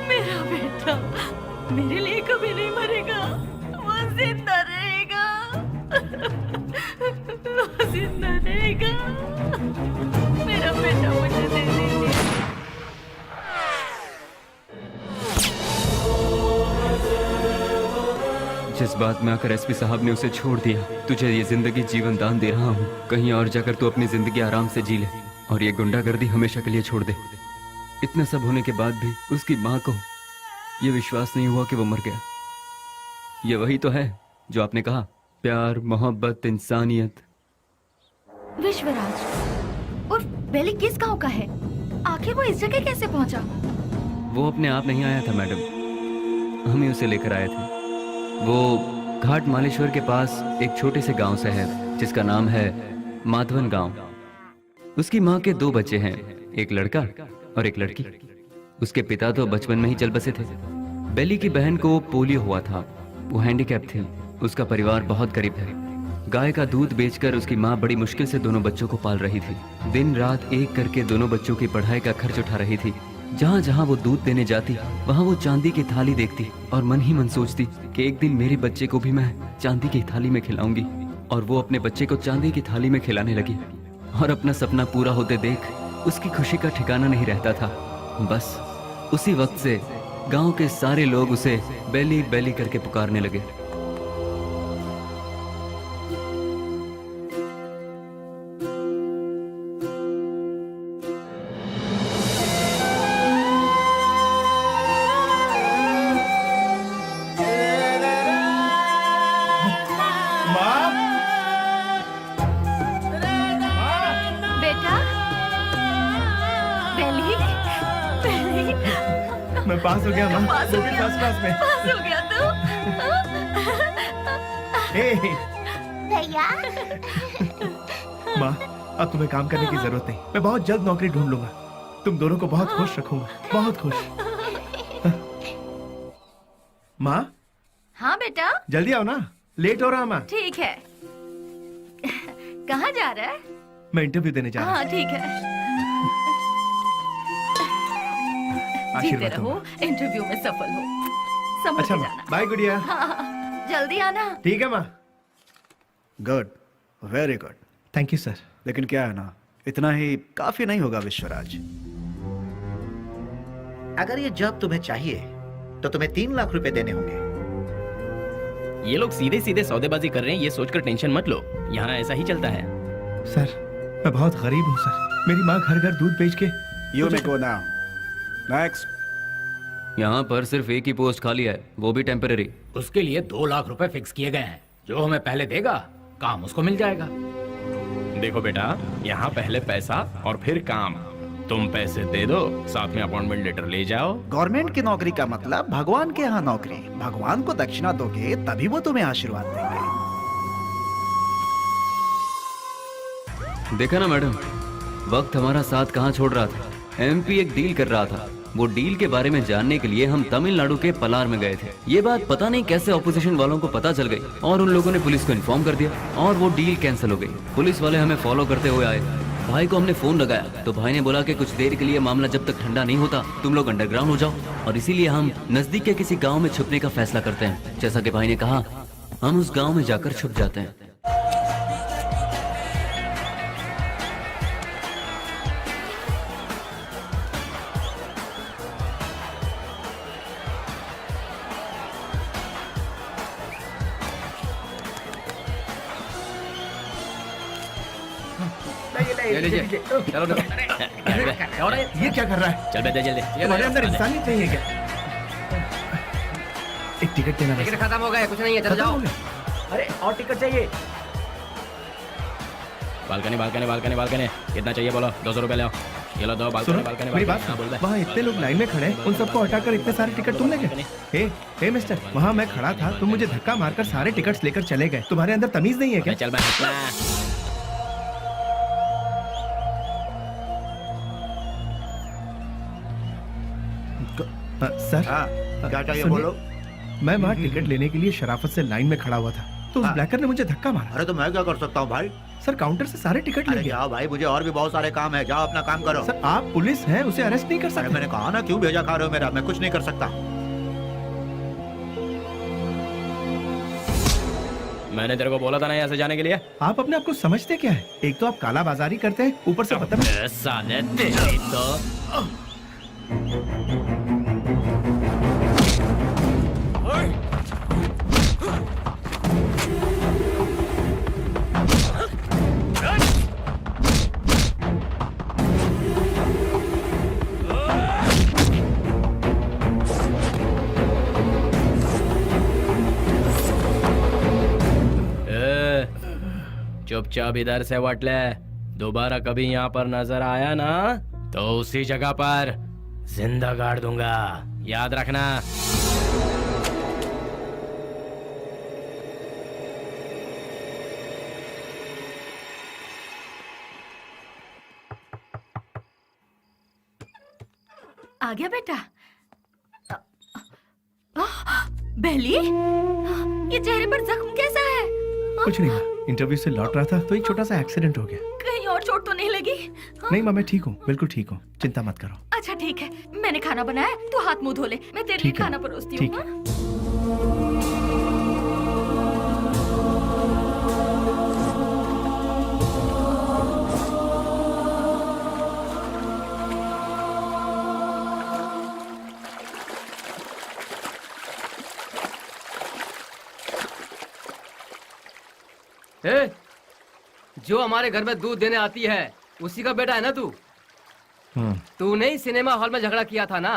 मेरा बेटा मेरे लिए कभी नहीं मरेगा, वो जिंदा रहेगा। वो जिंदा रहेगा। मेरा बेटा मुझे दे दीजिए। जिस बात में आकर एसपी साहब ने उसे छोड़ दिया, तुझे ये जिंदगी जीवन दान दे रहा हूँ। कहीं और जाकर तू अपनी जिंदगी आराम से जी ले और ये गुंडागर्दी हमेशा के लिए छोड़ दे। इतना सब होने के बाद भी उसकी माँ को ये विश्वास नहीं हुआ कि वो मर गया। ये वही तो है जो आपने कहा, प्यार, मोहब्बत, इंसानियत। विश्वराज और बेली किस गांव का है? आखिर वो इस जगह कैसे पहुंचा? वो अपने आप नहीं आया था मैडम, हम ही उसे लेकर आए थे। वो घाट मालेश्वर के पास एक छोटे से गांव से है जिसका नाम है माधवन गांव। उसकी माँ के 2 बच्चे हैं, एक लड़का और एक लड़की। उसके पिता तो बचपन में ही चल बसे थे। बेली की बहन को पोलियो हुआ था, वो हैंडीकैप थी। उसका परिवार बहुत गरीब है। गाय का दूध बेचकर उसकी माँ बड़ी मुश्किल से दोनों बच्चों को पाल रही थी। दिन रात एक करके दोनों बच्चों की पढ़ाई का खर्च उठा रही थी। जहाँ जहाँ वो दूध देने जाती वहाँ वो चांदी की थाली देखती और मन ही मन सोचती कि एक दिन मेरे बच्चे को भी मैं चांदी की थाली में खिलाऊंगी। और वो अपने बच्चे को चांदी की थाली में खिलाने लगी और अपना सपना पूरा होते देख उसकी खुशी का ठिकाना नहीं रहता था। बस उसी वक्त से गांव के सारे लोग उसे बेली बेली करके पुकारने लगे। बेटा बेली, बेली मैं पास हो गया माँ, पास वो हो भी गया। फर्स्ट क्लास में। पास हो गया तू। हे, भैया माँ अब तुम्हें काम करने की जरूरत नहीं, मैं बहुत जल्द नौकरी ढूंढ लूंगा। तुम दोनों को बहुत खुश रखूंगा, बहुत खुश। माँ हाँ बेटा जल्दी आओ ना, लेट हो रहा माँ। ठीक है। कहाँ जा रहा है? मैं इंटरव्यू देने जा रहा हूँ। हाँ ठीक है। जीते आशीर्वाद रहो, दूंगा। इंटरव्यू में सफल हो। संभल अच्छा के माँ, जाना। बाय गुड़िया। हाँ, जल्दी आना। ठीक है माँ। Good, very good. Thank you sir. लेकिन क्या है ना, इतना ही काफी नहीं होगा विश्वराज। अगर ये जॉब तुम्हें चाहिए तो तुम्हें 3 लाख रुपए देने होंगे। ये लोग सीधे सीधे सौदेबाजी कर रहे हैं, ये सोचकर टेंशन मत लो, यहाँ ऐसा ही चलता है। सर मैं बहुत गरीब हूँ सर, मेरी माँ घर घर दूध बेच के। You may go now. Next. यहाँ पर सिर्फ एक ही पोस्ट खाली है, वो भी टेम्पररी। उसके लिए 2 लाख रुपए फिक्स किए गए हैं। जो हमें पहले देगा काम उसको मिल जाएगा। देखो बेटा, यहाँ पहले पैसा और फिर काम। तुम पैसे दे दो, साथ में अपॉइंटमेंट लेटर ले जाओ। गवर्नमेंट की नौकरी का मतलब भगवान के यहाँ नौकरी। भगवान को दक्षिणा दोगे तभी वो तुम्हें आशीर्वाद देंगे। देखा ना मैडम, वक्त हमारा साथ कहाँ छोड़ रहा था। एमपी एक डील कर रहा था, वो डील के बारे में जानने के लिए हम तमिलनाडु के पलार में गए थे। ये बात पता नहीं कैसे ऑपोजिशन वालों को पता चल गई और उन लोगों ने पुलिस को इन्फॉर्म कर दिया और वो डील कैंसिल हो गई। पुलिस वाले हमें फॉलो करते हुए आए। भाई को हमने फोन लगाया तो भाई ने बोला कि कुछ देर के लिए मामला जब तक ठंडा नहीं होता तुम लोग अंडरग्राउंड हो जाओ, और इसीलिए हम नजदीक के किसी गाँव में छुपने का फैसला करते हैं। जैसा कि भाई ने कहा, हम उस गाँव में जाकर छुप जाते हैं। ले लीजिए। चलो चलो। ये क्या कर रहा है? चल बेटा जल्दी। तुम्हारे अंदर इंसानियत नहीं है क्या? एक टिकट देना। टिकट खत्म हो गया, कुछ नहीं है, चलो खत्म हो जाओ। गया? अरे और टिकट चाहिए। बालकनी बालकनी बालकनी बालकनी कितना चाहिए बोलो? 200 रुपए ले आओ। ये लो दो सुनो, बालकनी बालकनी मेरी बात हाँ, बोल सुनो, दे। वहाँ इतने लोग लाइन में खड़े हैं, उन सबको हटाकर इतने सारे टिकट तुमने गए? हे मिस्टर, वहाँ मैं खड़ा था, तुम मुझे धक्का मारकर सारे टिकट्स लेकर चले गए। तुम्हारे अंदर तमीज नहीं है क्या? चल मैं सर क्या चाहिए सुनिए, बोलो? मैं वहाँ टिकट लेने के लिए शराफत से लाइन में खड़ा हुआ था, तो उस ब्लैकर ने मुझे धक्का मारा। अरे तो मैं क्या कर सकता हूँ भाई? सर काउंटर से सारे टिकट ले अरे गया। जाओ भाई, मुझे और भी बहुत सारे काम है, जाओ अपना काम करो। सर आप पुलिस हैं, उसे अरेस्ट नहीं कर अरे सकते। मैंने कहा ना, क्यों भेजा खा रहे हो मेरा? मैं कुछ नहीं कर सकता। मैंने तेरे को बोला था ना यहाँ से जाने के लिए। आप अपने आप को समझते क्या है? एक तो आप काला बाजारी करते हैं, ऊपर से बदतमीज। साले तेरी तो चुपचाप इधर से वट ले। दोबारा कभी यहाँ पर नजर आया ना तो उसी जगह पर जिंदा गाड़ दूंगा, याद रखना। आ गया बेटा। बेली, ये चेहरे पर जख्म कैसा है? कुछ नहीं, इंटरव्यू से लौट रहा था तो एक छोटा सा एक्सीडेंट हो गया। कहीं और चोट तो नहीं लगी? नहीं माँ, मैं ठीक हूँ, बिल्कुल ठीक हूँ, चिंता मत करो। अच्छा ठीक है, मैंने खाना बनाया, तू हाथ मुंह धो ले, मैं तेरे लिए ठीक है, खाना परोसती ठीक हूँ। है। ए, जो हमारे घर में दूध देने आती है उसी का बेटा है ना तू? तूने ही सिनेमा हॉल में झगड़ा किया था ना?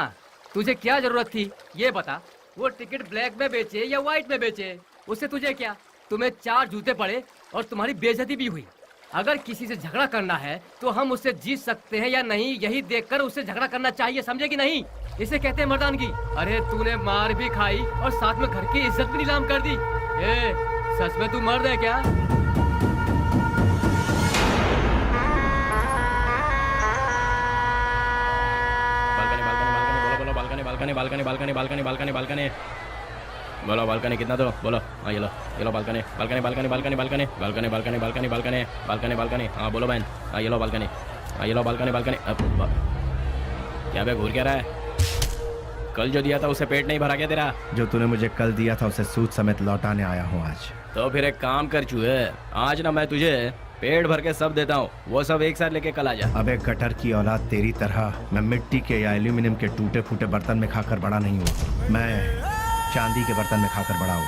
तुझे क्या जरूरत थी ये बता? वो टिकट ब्लैक में बेचे या व्हाइट में बेचे, उससे तुझे क्या? तुम्हें 4 जूते पड़े और तुम्हारी बेइज्जती भी हुई। अगर किसी से झगड़ा करना है तो हम उससे जीत सकते हैं या नहीं, यही देखकर उससे झगड़ा करना चाहिए, समझे कि नहीं? इसे कहते हैं मर्दानगी। अरे तूने मार भी खाई और साथ में घर की इज्जत भी नीलाम कर दी। ए, सच में तू मर्द है क्या? Balcony balcony balcony balcony balcony balcony बोलो, बालकनी कितना दो बोलो? हाँ ये लो balcony balcony balcony balcony balcony balcony balcony balcony balcony balcony balcony हाँ बोलो बहन। हाँ ये लो बालकनी, हाँ ये लो बालकनी बालकनी। क्या बे घूर क्या रहा है? कल जो दिया था उसे पेट नहीं भरा क्या तेरा? जो तूने मुझे कल दिया था उसे सूद समेत लौटाने आया हूँ आज। तो फिर एक काम कर चुहे, आज ना मैं तुझे पेट भर के सब देता हूँ, वो सब एक साथ लेके कल आ जा। अबे गटर की औलाद, तेरी तरह मैं मिट्टी के या एल्यूमिनियम के टूटे फूटे बर्तन में खाकर बड़ा नहीं हूँ, मैं चांदी के बर्तन में खाकर बड़ा हूँ।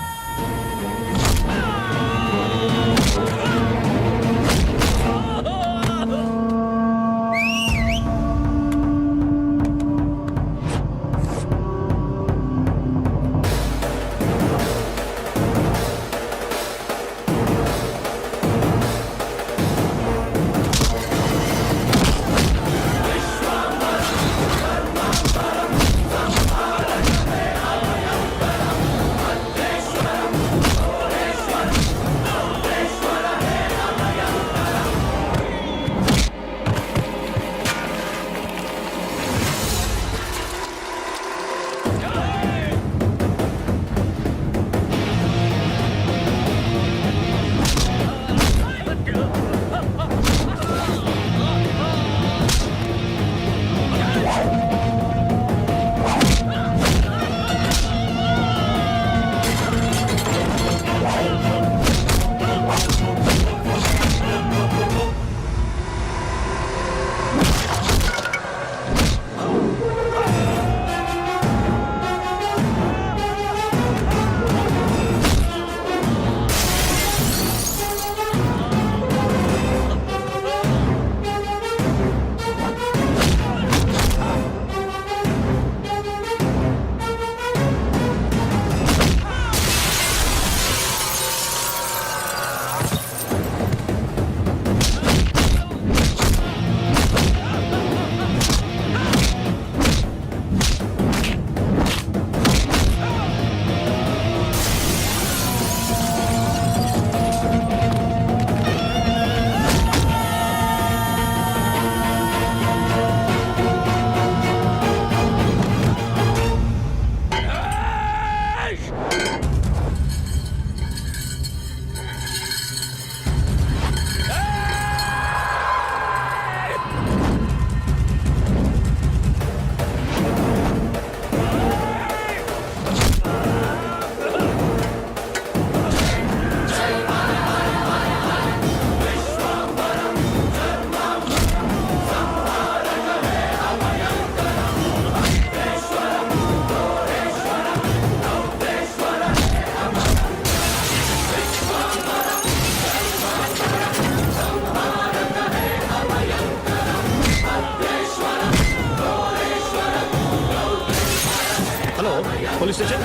Police station.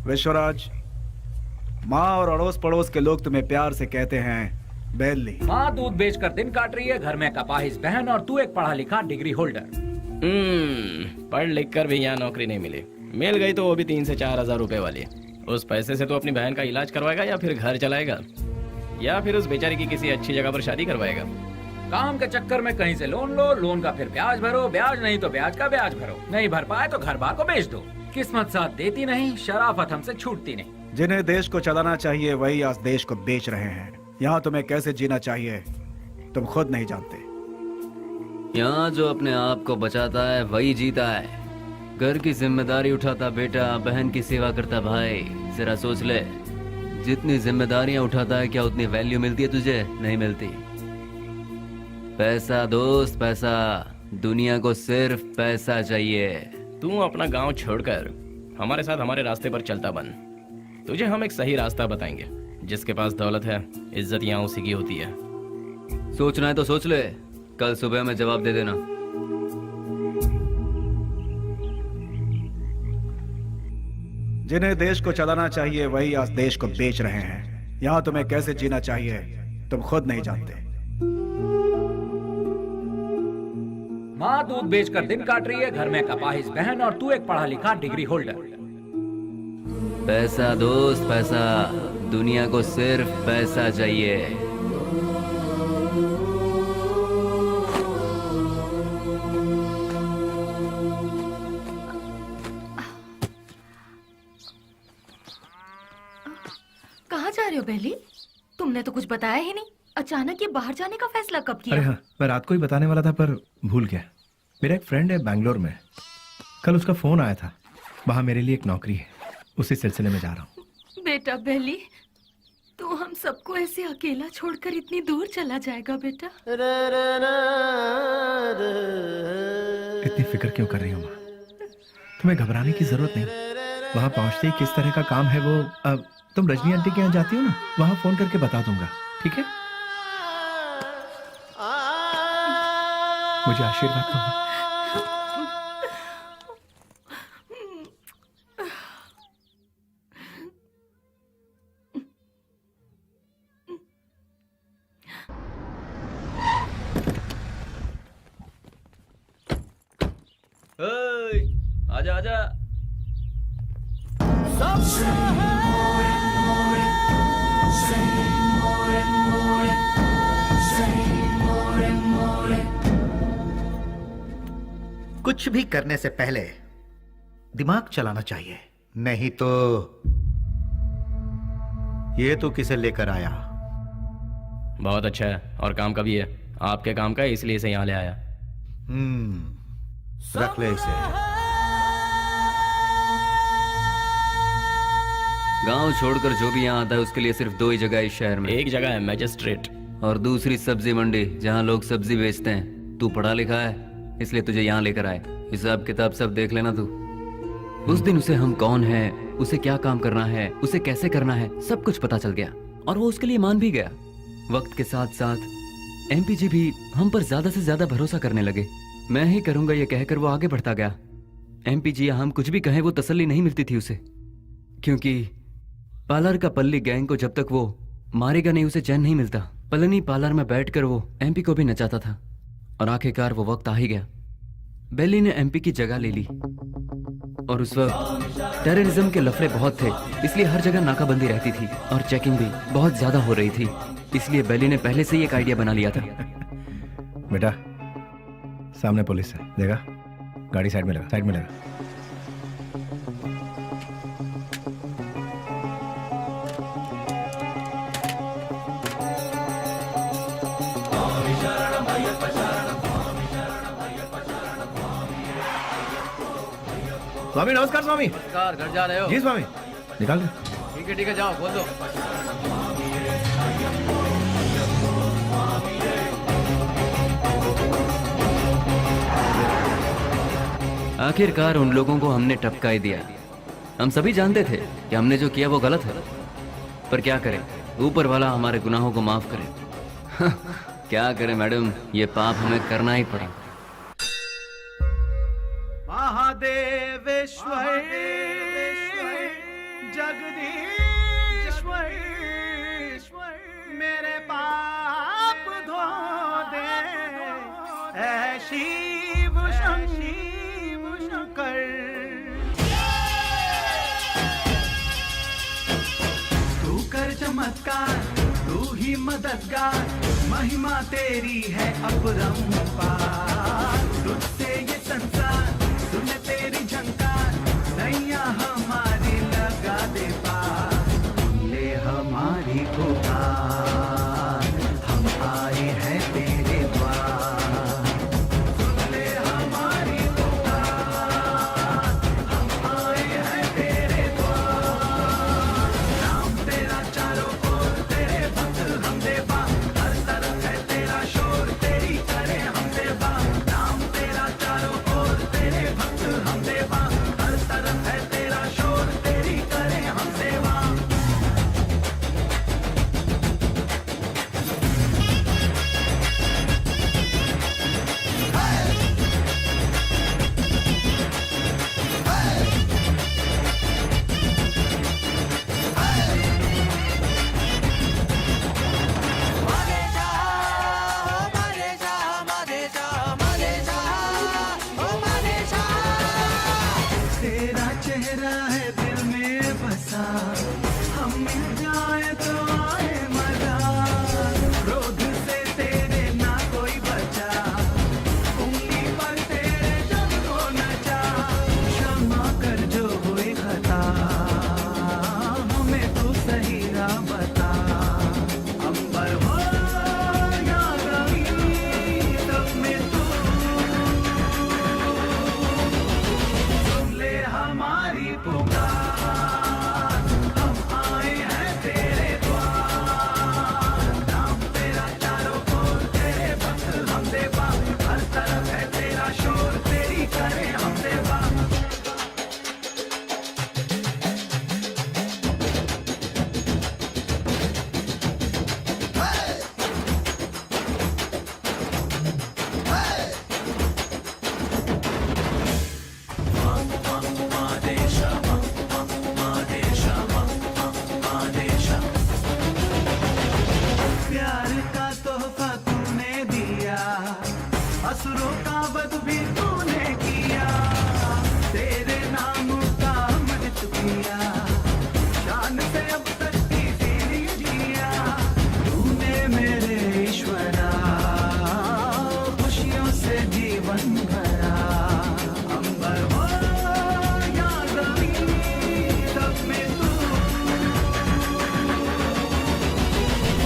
विश्वराज, माँ और अड़ोस पड़ोस के लोग तुम्हें प्यार से कहते हैं बेली। माँ दूध बेचकर दिन काट रही है, घर में कपाहिस बहन और तू एक पढ़ा लिखा डिग्री होल्डर। पढ़ लिख कर भी यहाँ नौकरी नहीं मिली, मिल गई तो वो भी 3 से 4 हजार रुपए वाली। उस पैसे से तो अपनी बहन का इलाज करवाएगा या फिर घर चलाएगा या फिर उस बेचारी की किसी अच्छी जगह पर शादी करवाएगा। काम के चक्कर में कहीं से लोन लो, लोन का फिर ब्याज भरो, ब्याज नहीं तो ब्याज का ब्याज भरो, नहीं भर पाए तो घर बार को बेच दो। किस्मत साथ देती नहीं, शराफत हमसे छूटती नहीं। जिन्हें देश को चलाना चाहिए वही आज देश को बेच रहे हैं। यहाँ तुम्हें कैसे जीना चाहिए तुम खुद नहीं जानते। यहाँ जो अपने आप को बचाता है वही जीता है। घर की जिम्मेदारी उठाता बेटा, बहन की सेवा करता भाई। जरा सोच ले, जितनी जिम्मेदारियां उठाता है क्या उतनी वैल्यू मिलती है तुझे? नहीं मिलती। पैसा दोस्त पैसा, दुनिया को सिर्फ पैसा चाहिए। तू अपना गांव छोड़कर हमारे साथ हमारे रास्ते पर चलता बन। तुझे हम एक सही रास्ता बताएंगे। जिसके पास दौलत है, इज्जत यहाँ उसी की होती है। सोचना है तो सोच ले, कल सुबह में जवाब दे देना। जिन्हें देश को चलाना चाहिए वही आज देश को बेच रहे हैं। यहाँ तुम्हें कैसे जीना चाहिए तुम खुद नहीं जानते। माँ दूध बेचकर दिन काट रही है, घर में कपाहिस बहन और तू एक पढ़ा लिखा डिग्री होल्डर। पैसा दोस्त पैसा, दुनिया को सिर्फ पैसा चाहिए। कहाँ जा रहे हो बेली? तुमने तो कुछ बताया ही नहीं। अचानक ये बाहर जाने का फैसला कब किया? अरे हाँ, मैं रात को ही बताने वाला था पर भूल गया। मेरा एक फ्रेंड है बैंगलोर में, कल उसका फोन आया था। वहाँ मेरे लिए एक नौकरी है, उसी सिलसिले में जा रहा हूँ। बेटा बेली, तू हम सबको ऐसे अकेला छोड़कर इतनी दूर चला जाएगा बेटा? इतनी फिक्र क्यों कर रही हो माँ? तुम्हें घबराने की जरूरत नहीं। वहाँ पहुँचते ही किस तरह का काम है वो, अब तुम रजनी आंटी के यहाँ जाती हो ना, वहाँ फोन करके बता दूंगा, ठीक है? मुझे आशीर्वाद दो। आजा आजा। कुछ भी करने से पहले दिमाग चलाना चाहिए, नहीं तो ये तो किसे लेकर आया। बहुत अच्छा है और काम का भी है। आपके काम का है इसलिए इसे यहाँ ले आया। रख ले इसे। गांव छोड़कर जो भी यहाँ आता है उसके लिए सिर्फ 2 ही जगह है इस शहर में। एक जगह है मैजिस्ट्रेट और दूसरी सब्जी मंडी, जहाँ लोग सब्जी बेचते हैं। तू पढ़ा लिखा है इसलिए तुझे यहाँ लेकर आए। हिसाब किताब सब देख लेना तू। उस दिन उसे हम कौन है, उसे क्या काम करना है, उसे कैसे करना है, सब कुछ पता चल गया और वो उसके लिए मान भी गया। वक्त के साथ साथ एमपी जी भी हम पर ज्यादा से ज्यादा भरोसा करने लगे। मैं ही करूंगा ये कहकर वो आगे बढ़ता गया। एमपी जी हम कुछ भी कहें वो तसल्ली नहीं मिलती थी उसे, क्योंकि पार्लर का पल्ली गैंग को जब तक वो मारेगा नहीं उसे चैन नहीं मिलता। पलनी पार्लर में बैठकर वो एमपी को भी नचाता था और आखिरकार वो वक्त आ ही गया। बेली ने एमपी की जगह ले ली और उस वक्त टेररिज्म के लफड़े बहुत थे, इसलिए हर जगह नाकाबंदी रहती थी और चेकिंग भी बहुत ज्यादा हो रही थी। इसलिए बेली ने पहले से ही एक आइडिया बना लिया था। बेटा सामने पुलिस है, देखा? गाड़ी साइड में लगा, साइड में लगा। स्वामी नमस्कार। स्वामी नमस्कार। घर जा रहे हो? जी स्वामी। निकाल दो। ठीक है जाओ, बोल दो। आखिरकार उन लोगों को हमने टपका ही दिया। हम सभी जानते थे कि हमने जो किया वो गलत है, पर क्या करें, ऊपर वाला हमारे गुनाहों को माफ करे। क्या करें मैडम, ये पाप हमें करना ही पड़ा। महादेवेश्वर जगदीश्वर मेरे पाप धो दे, ऐ शिव शंकर। तू कर चमत्कार, तू ही मददगार, महिमा तेरी है अपरंपार। तुझसे ये संसार सुन तेरी झंकार, नैया हमारी लगा दे पार। ले हमारी पुकार, हम आए हैं तेरे द्वार। सुन ले हमारी पुकार, हम आए हैं तेरे द्वार। नाम तेरा चारों ओर, तेरे भक्त हम देवा, हर तरफ है तेरा शोर, तेरी करें हम देवा। नाम तेरा चारों ओर, तेरे भक्त हम देवा, हर तरफ है तेरा शोर, तेरी करें हम सेवा। तेरा चेहरा है दिल में बसा, हम मिल जाए तो आए मजा। क्रोध से तेरे ना कोई बचा, उंगली पर तेरे जब को नचा। क्षमा कर जो हुई खता, हमें तू सही राह बता। अंबर हो या जमीन, सब में तू सुन ले हमारी पुकार, हम आए हैं तेरे द्वार। नाम तेरा चारों ओर, तेरे भक्त हम देवा, हर तरफ है तेरा शोर, तेरी करें हम सेवा। प्यार का तोहफा तूने दिया, असुरों का वध भी तूने किया। तेरे नाम का अमृत पिया, शान से अब तक की जीनी जिया। तूने मेरे ईश्वरा, खुशियों से जीवन भरा। अंबर हो या जमीन, सब में तू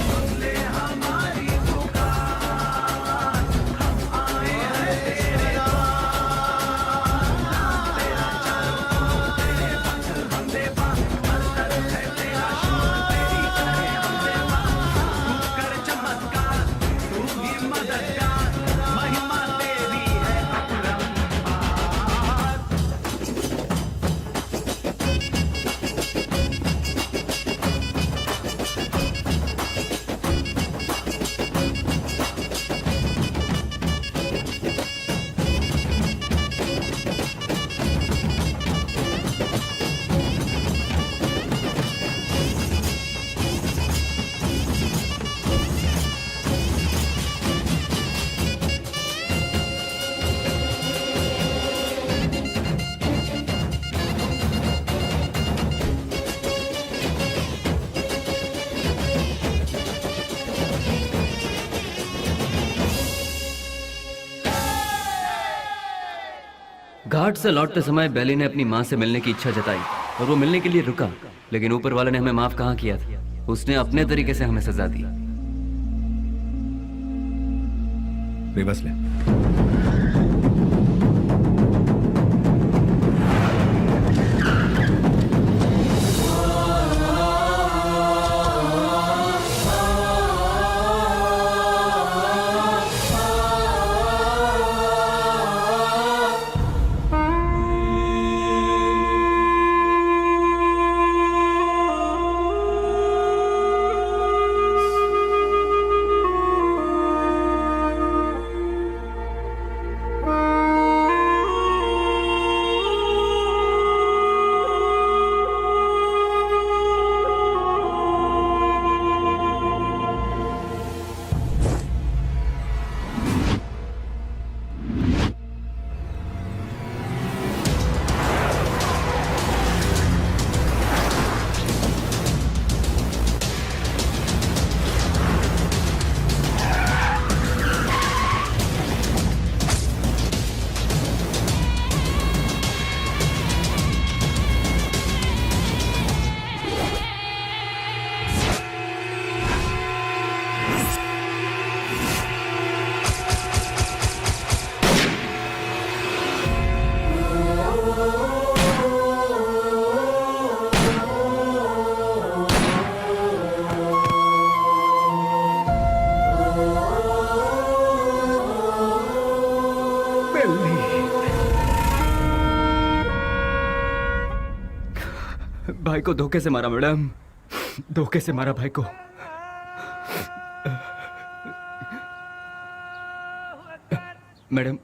सुन ले हमारी पुकार, हम आए हैं तेरे द्वार। तेरा चारों ओर, तेरे भक्त हम देवा, हर तरफ है तेरा शोर, तेरी करें हम सेवा। तू कर चमत्कार, तू ही मददगार, महिमा तेरी है अपरंपार। घाट से लौटते समय बेली ने अपनी माँ से मिलने की इच्छा जताई और वो मिलने के लिए रुका, लेकिन ऊपर वाले ने हमें माफ कहाँ किया था। उसने अपने तरीके से हमें सजा दी। रिवर्स ले। भाई को धोखे से मारा मैडम, धोखे से मारा भाई को। मैडम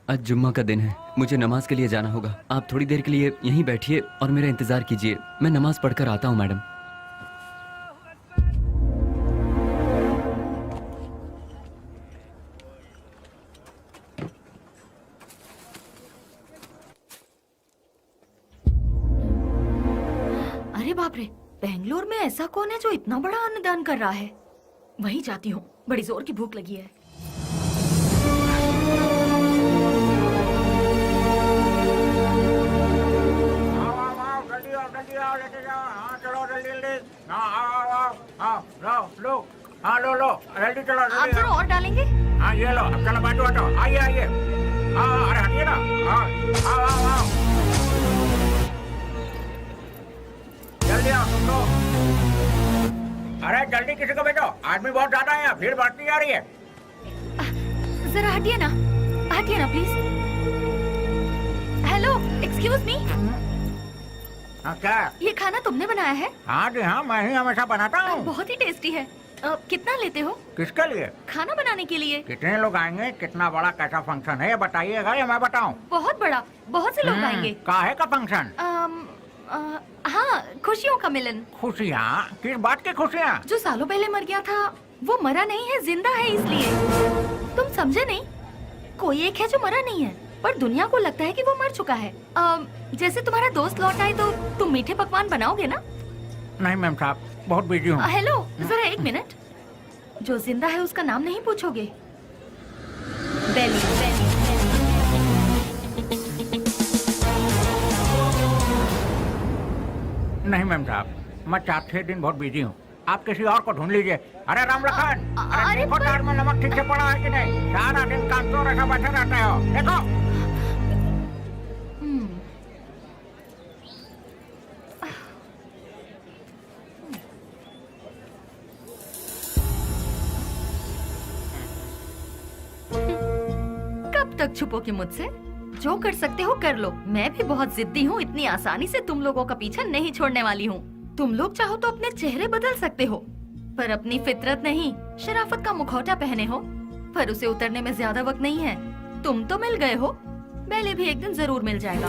आज जुम्मा का दिन है, मुझे नमाज के लिए जाना होगा। आप थोड़ी देर के लिए यहीं बैठिए और मेरा इंतजार कीजिए, मैं नमाज पढ़कर आता हूँ मैडम। अरे बाप रे, बेंगलोर में ऐसा कौन है जो इतना बड़ा अन्नदान कर रहा है? वहीं जाती हूँ, बड़ी जोर की भूख लगी है। लो जल्दी चलो। आप जरा और डालेंगे? हाँ ये लो, अब चलो बाजू हटो, आइए आइए। हाँ अरे हटिए ना। हाँ आओ आओ आओ, जल्दी आओ तुम लोग। अरे जल्दी किसी को भेजो, आदमी बहुत ज्यादा है, भीड़ बढ़ती जा रही है। जरा हटिए ना प्लीज। Hello, excuse me. हाँ क्या? ये खाना तुमने बनाया है? हाँ जी हाँ, मैं ही हमेशा बनाता हूँ। बहुत ही टेस्टी है। कितना लेते हो? किसके लिए? खाना बनाने के लिए। कितने लोग आएंगे, कितना बड़ा कैसा फंक्शन है ये बताइएगा या मैं बताऊं? बहुत बड़ा, बहुत से लोग आएंगे। काहे का फंक्शन? हाँ, खुशियों का मिलन। खुशियाँ? किस बात की खुशियाँ? जो सालों पहले मर गया था वो मरा नहीं है, जिंदा है, इसलिए। तुम समझे नहीं? कोई एक है जो मरा नहीं है पर दुनिया को लगता है कि वो मर चुका है। जैसे तुम्हारा दोस्त लौट आए तो तुम मीठे पकवान बनाओगे ना? नहीं मैम साहब, बहुत बिजी हूँ। हेलो, जरा एक मिनट। जो जिंदा है उसका नाम नहीं पूछोगे? बेली। नहीं मैम साहब, मैं 4-6 दिन बहुत बिजी हूँ, आप किसी और को ढूंढ लीजिए। अरे रामलखन, अरे देखो तार में नमक ठीक से पड़ा है कि नहीं? सारा दिन काम तो ऐसा बैठे रहते हो, देखो। कब तक छुपोगे मुझसे? जो कर सकते हो कर लो। मैं भी बहुत जिद्दी हूँ, इतनी आसानी से तुम लोगों का पीछा नहीं छोड़ने वाली हूँ। तुम लोग चाहो तो अपने चेहरे बदल सकते हो, पर अपनी फितरत नहीं, शराफत का मुखौटा पहने हो, पर उसे उतरने में ज्यादा वक्त नहीं है। तुम तो मिल गए हो, बेली भी एक दिन जरूर मिल जाएगा।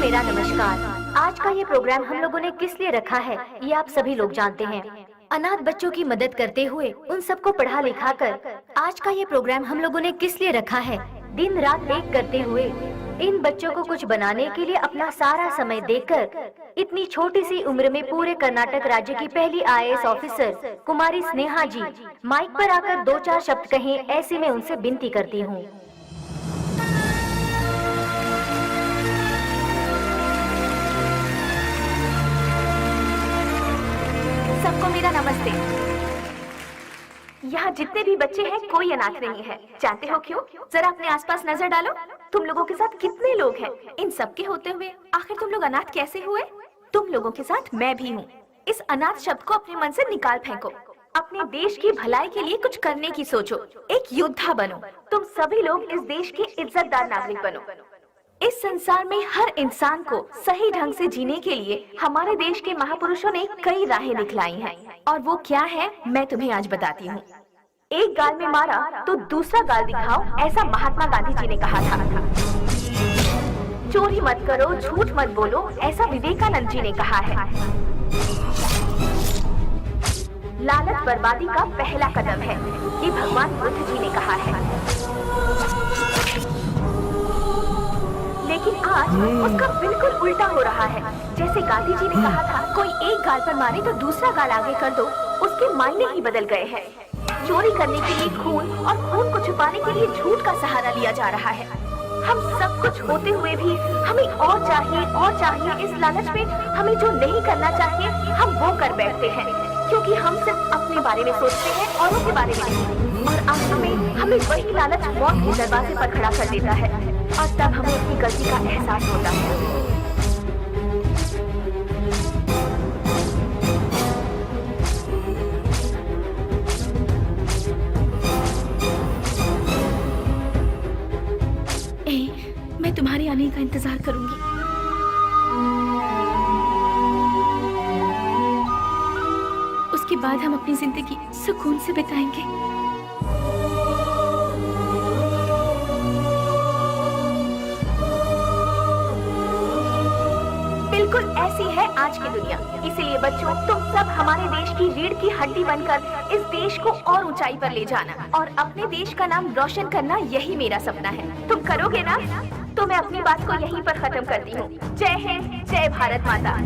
मेरा नमस्कार। आज का ये प्रोग्राम हम लोगों ने किस लिए रखा है ये आप सभी लोग जानते हैं। अनाथ बच्चों की मदद करते हुए उन सबको पढ़ा लिखा कर आज का ये प्रोग्राम हम लोगों ने किस लिए रखा है, दिन रात एक करते हुए इन बच्चों को कुछ बनाने के लिए अपना सारा समय देकर इतनी छोटी सी उम्र में पूरे कर्नाटक राज्य की पहली IAS ऑफिसर कुमारी स्नेहा जी माइक पर आकर 2-4 शब्द कहें, ऐसी मैं उनसे विनती करती हूँ। सबको मेरा नमस्ते। यहाँ जितने भी बच्चे हैं कोई अनाथ नहीं है। जानते हो क्यों? जरा अपने आसपास नजर डालो, तुम लोगों के साथ कितने लोग हैं। इन सब के होते हुए आखिर तुम लोग अनाथ कैसे हुए? तुम लोगों के साथ मैं भी हूँ। इस अनाथ शब्द को अपने मन से निकाल फेंको। अपने देश की भलाई के लिए कुछ करने की सोचो, एक योद्धा बनो। तुम सभी लोग इस देश के इज्जतदार नागरिक बनो। इस संसार में हर इंसान को सही ढंग से जीने के लिए हमारे देश के महापुरुषों ने कई राहें दिखलाई हैं, और वो क्या है मैं तुम्हें आज बताती हूँ। एक गाल में मारा तो दूसरा गाल दिखाओ, ऐसा महात्मा गांधी जी ने कहा था। चोरी मत करो, झूठ मत बोलो, ऐसा विवेकानंद जी ने कहा है। लालच बर्बादी का पहला कदम है, ये भगवान बुद्ध जी ने कहा है। लेकिन आज उसका बिल्कुल उल्टा हो रहा है। जैसे गांधी जी ने कहा था, कोई एक गाल पर मारे तो दूसरा गाल आगे कर दो, उसके मायने ही बदल गए हैं। चोरी करने के लिए खून और खून को छुपाने के लिए झूठ का सहारा लिया जा रहा है। हम सब कुछ होते हुए भी हमें और चाहिए। इस लालच में हमें जो नहीं करना चाहिए हम वो कर बैठते हैं, क्योंकि हम सिर्फ अपने बारे में सोचते हैं, औरों के बारे में नहीं। और अंत में हमें वही लालच मौत के दरवाजे पर खड़ा कर देता है, और तब हमें अपनी गलती का एहसास होता है। मैं तुम्हारे आने का इंतजार करूंगी। उसके बाद हम अपनी जिंदगी सुकून से बिताएंगे। बिल्कुल ऐसी है आज की दुनिया। इसीलिए बच्चों, तुम सब हमारे देश की रीढ़ की हड्डी बनकर इस देश को और ऊंचाई पर ले जाना और अपने देश का नाम रोशन करना, यही मेरा सपना है। तुम करोगे ना? तो मैं अपनी बात को यहीं पर खत्म करती हूँ। जय हिंद, जय भारत माता।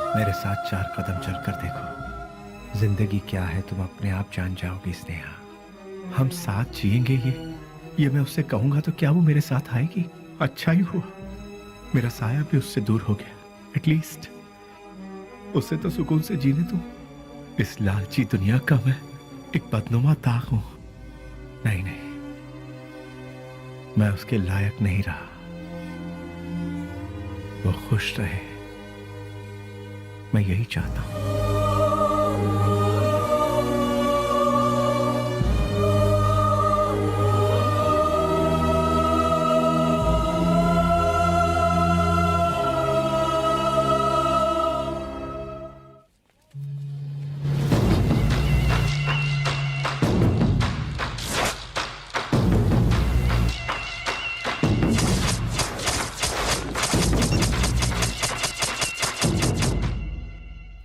मेरे साथ 4 कदम चलकर देखो। जिंदगी क्या है तुम अपने आप जान जाओगी स्नेहा। हम साथ जिएंगे ये मैं उससे कहूंगा तो क्या वो मेरे साथ आएगी? अच्छा ही हुआ मेरा साया भी उससे दूर हो गया। एटलीस्ट उससे तो सुकून से जीने दो। इस लालची दुनिया का मैं एक बदनुमा दाग हूं। नहीं, मैं उसके लायक नहीं रहा। वो खुश रहे, मैं यही चाहता हूं।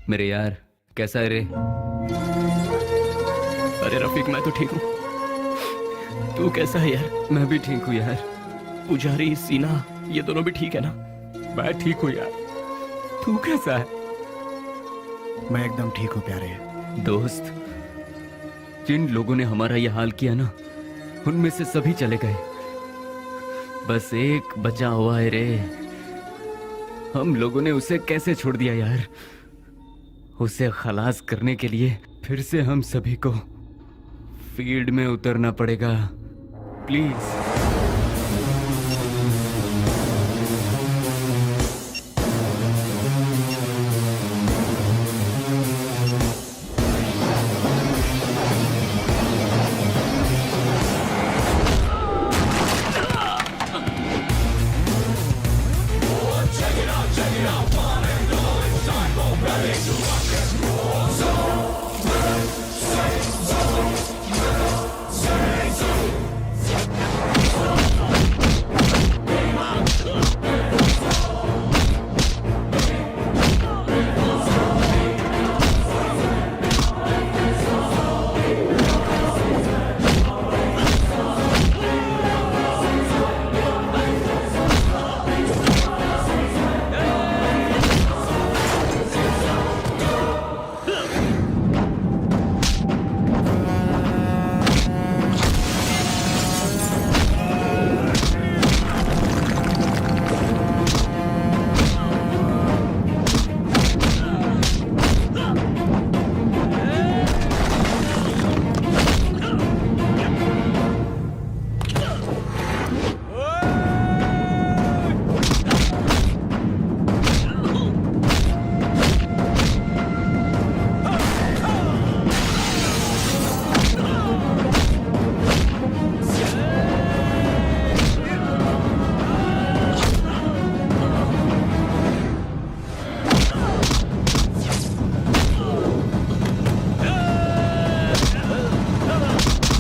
मेरे यार, कैसा है रे? अरे रफीक, मैं तो ठीक हूँ। तू कैसा है यार? मैं भी ठीक हूँ यार। पुजारी, सीना, ये दोनों भी ठीक है ना? मैं ठीक हूँ यार। तू कैसा है? मैं एकदम ठीक हूँ प्यारे। दोस्त, जिन लोगों ने हमारा ये हाल किया ना, उनमें से सभी चले गए। बस एक बचा हुआ है रे। हम लोगों ने उसे कैसे छोड़ दिया यार? उसे खलास करने के लिए फिर से हम सभी को फील्ड में उतरना पड़ेगा। प्लीज।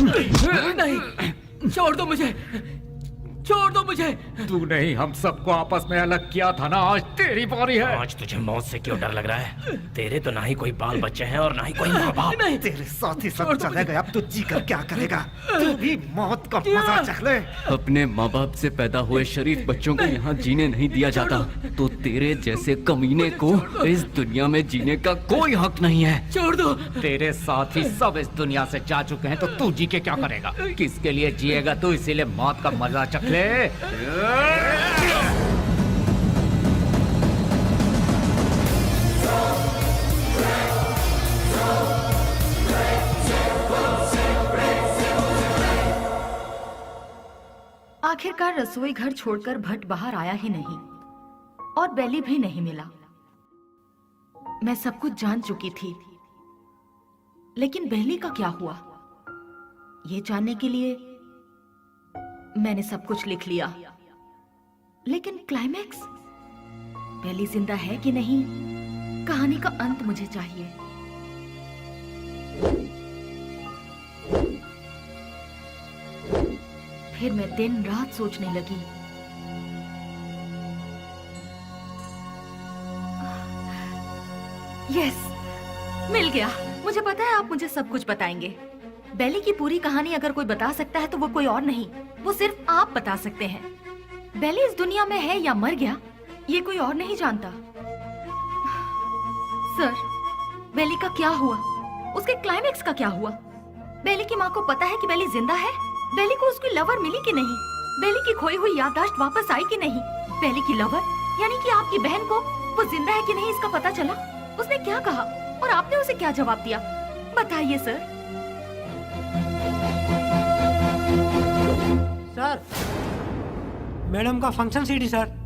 नहीं, छोड़ दो मुझे, छोड़ दो मुझे। तू नहीं हम सबको आपस में अलग किया था ना, आज तेरी बारी है। आज तुझे मौत से क्यों डर लग रहा है? तेरे तो ना ही कोई बाल बच्चे हैं और ना ही कोई माँ बाप। तेरे साथ ही सब चले गए, अब तू जी कर क्या करेगा? तू भी मौत का मजा चख ले। अपने माँ बाप से पैदा हुए शरीफ बच्चों को यहाँ जीने नहीं दिया जाता, तो तेरे जैसे कमीने को इस दुनिया में जीने का कोई हक नहीं है। छोड़ दो। तेरे साथ ही सब इस दुनिया से जा चुके हैं, तो तू जी के क्या करेगा? किसके लिए जिएगा तू? इसीलिए मौत का मजा चख ले। आखिरकार रसोई घर छोड़कर भट्ट बाहर आया ही नहीं और बेली भी नहीं मिला। मैं सब कुछ जान चुकी थी, लेकिन बेली का क्या हुआ ये जानने के लिए मैंने सब कुछ लिख लिया। लेकिन क्लाइमैक्स, बेली जिंदा है कि नहीं, कहानी का अंत मुझे चाहिए। फिर मैं दिन रात सोचने लगी। यस, मिल गया। मुझे पता है आप मुझे सब कुछ बताएंगे। बेली की पूरी कहानी अगर कोई बता सकता है तो वो कोई और नहीं, वो सिर्फ आप बता सकते हैं। बेली इस दुनिया में है या मर गया, ये कोई और नहीं जानता। सर, बेली का क्या हुआ? उसके क्लाइमैक्स का क्या हुआ? बेली की माँ को पता है कि बेली जिंदा है? बेली को उसकी लवर मिली कि नहीं? बेली की खोई हुई याददाश्त वापस आई कि नहीं? बेली की लवर यानी कि आपकी बहन को वो जिंदा है कि नहीं इसका पता चला? उसने क्या कहा और आपने उसे क्या जवाब दिया? बताइए सर। सर, मैडम का फंक्शन सीडी सर।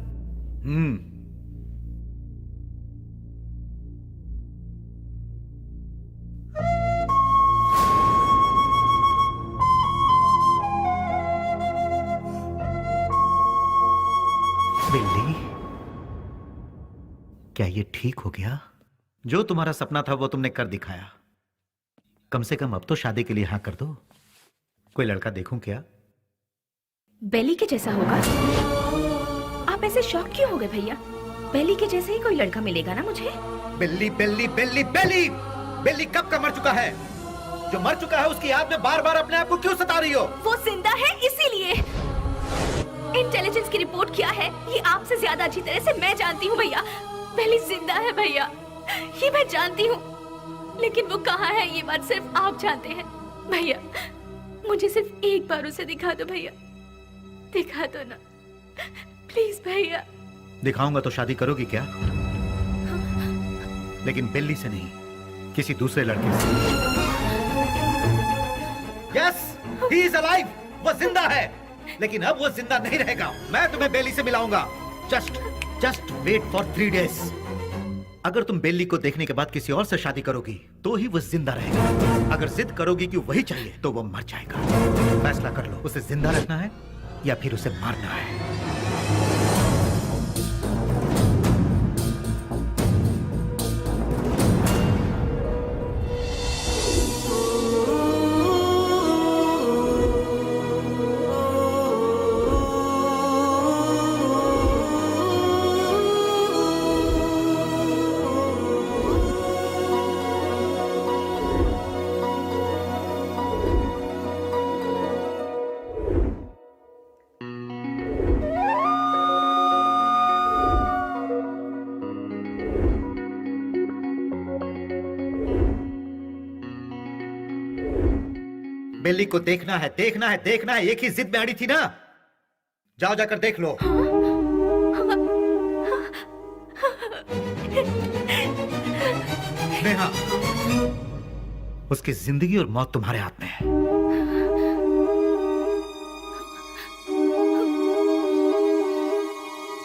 बिल्ली, क्या ये ठीक हो गया? जो तुम्हारा सपना था वो तुमने कर दिखाया। कम से कम अब तो शादी के लिए हाँ कर दो। कोई लड़का देखूं क्या? बेली के जैसा होगा? आप ऐसे शॉक क्यों हो गए भैया? बेली के जैसे ही कोई लड़का मिलेगा ना मुझे। बिल्ली बिल्ली बिल्ली बिल्ली बिल्ली कब का मर चुका है? जो मर चुका है उसकी याद में बार बार अपने आप को क्यों सता रही हो? वो जिंदा है इसीलिए। इंटेलिजेंस की रिपोर्ट क्या है ये आपसे ज्यादा अच्छी तरह से मैं जानती हूँ भैया। बेली जिंदा है भैया, ये मैं जानती हूँ, लेकिन वो कहाँ है ये बात सिर्फ आप जानते हैं। भैया मुझे सिर्फ एक बार उसे दिखा दो भैया, दिखा दो ना प्लीज भैया। दिखाऊंगा तो शादी करोगी क्या? लेकिन बिल्ली से नहीं, किसी दूसरे लड़के से। यस, ही इज अलाइव, वो जिंदा है, लेकिन अब वो जिंदा नहीं रहेगा। मैं तुम्हें बेली से मिलाऊंगा। Just wait for 3 days। अगर तुम बेली को देखने के बाद किसी और से शादी करोगी तो ही वो जिंदा रहेगा। अगर जिद करोगी कि वही चाहिए तो वो मर जाएगा। फैसला कर लो, उसे जिंदा रखना है या फिर उसे मारना है। बेली को देखना है, देखना है, देखना है। एक ही जिद में अड़ी थी ना। जाओ जाकर देख लो। नेहा, उसकी जिंदगी और मौत तुम्हारे हाथ में है।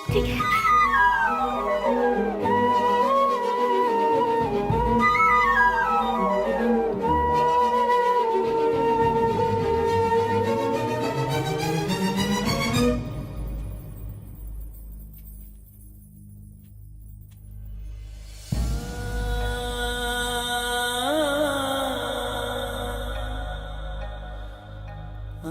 ठीक है। तुझे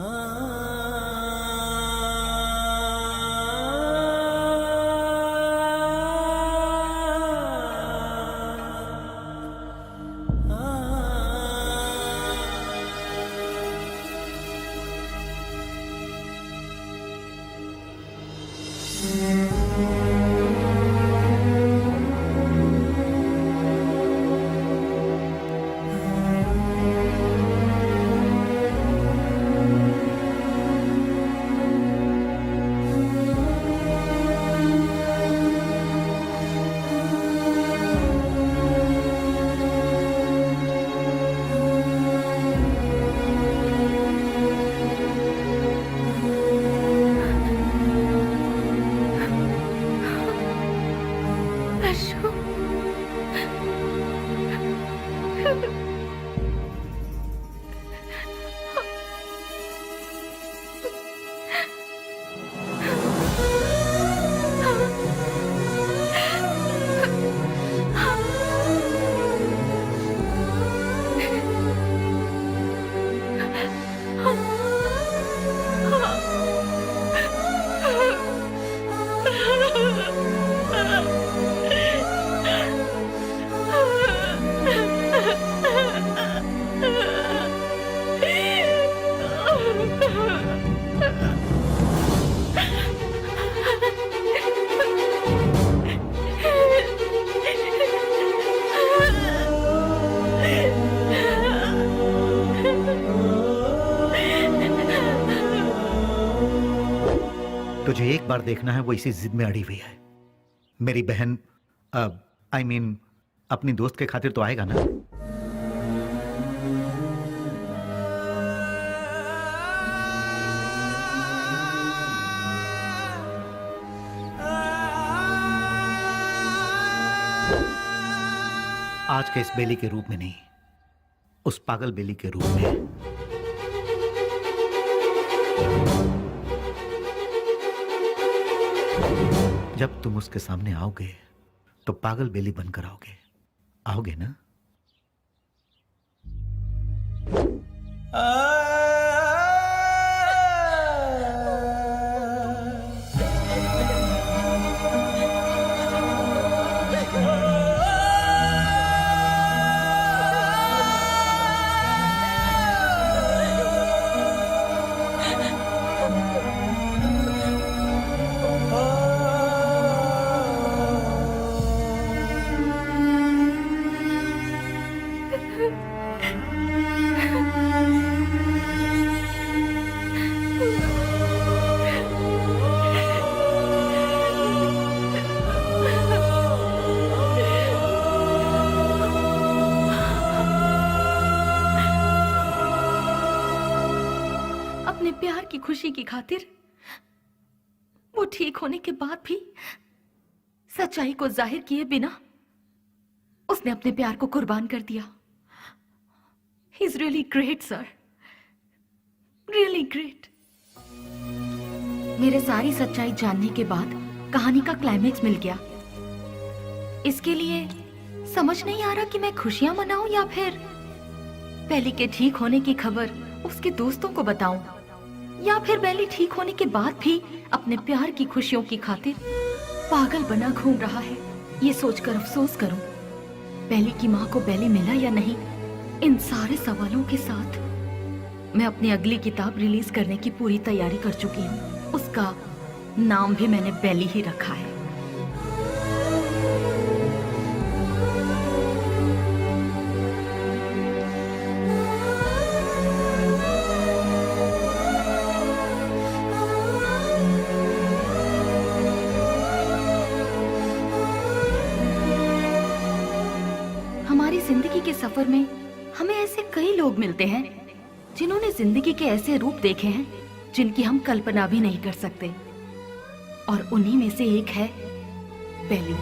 एक बार देखना है, वो इसी जिद में अड़ी हुई है। मेरी बहन I mean, अपनी दोस्त के खातिर तो आएगा ना? आज के इस बेली के रूप में नहीं, उस पागल बेली के रूप में। जब तुम उसके सामने आओगे तो पागल बेली बनकर आओगे, आओगे ना? प्यार की खुशी की खातिर वो ठीक होने के बाद भी सच्चाई को जाहिर किए बिना उसने अपने प्यार को कुर्बान कर दिया। He is really great sir, really great. मेरे सारी सच्चाई जानने के बाद कहानी का क्लाइमेक्स मिल गया। इसके लिए समझ नहीं आ रहा कि मैं खुशियां मनाऊं या फिर बेली के ठीक होने की खबर उसके दोस्तों को बताऊं, या फिर बेली ठीक होने के बाद भी अपने प्यार की खुशियों की खातिर पागल बना घूम रहा है। ये सोचकर अफसोस करूं बेली की माँ को बेली मिला या नहीं। इन सारे सवालों के साथ मैं अपनी अगली किताब रिलीज करने की पूरी तैयारी कर चुकी हूँ। उसका नाम भी मैंने बेली ही रखा है। जिंदगी के सफर में हमें ऐसे कई लोग मिलते हैं जिन्होंने जिंदगी के ऐसे रूप देखे हैं जिनकी हम कल्पना भी नहीं कर सकते, और उन्हीं में से एक है बेली।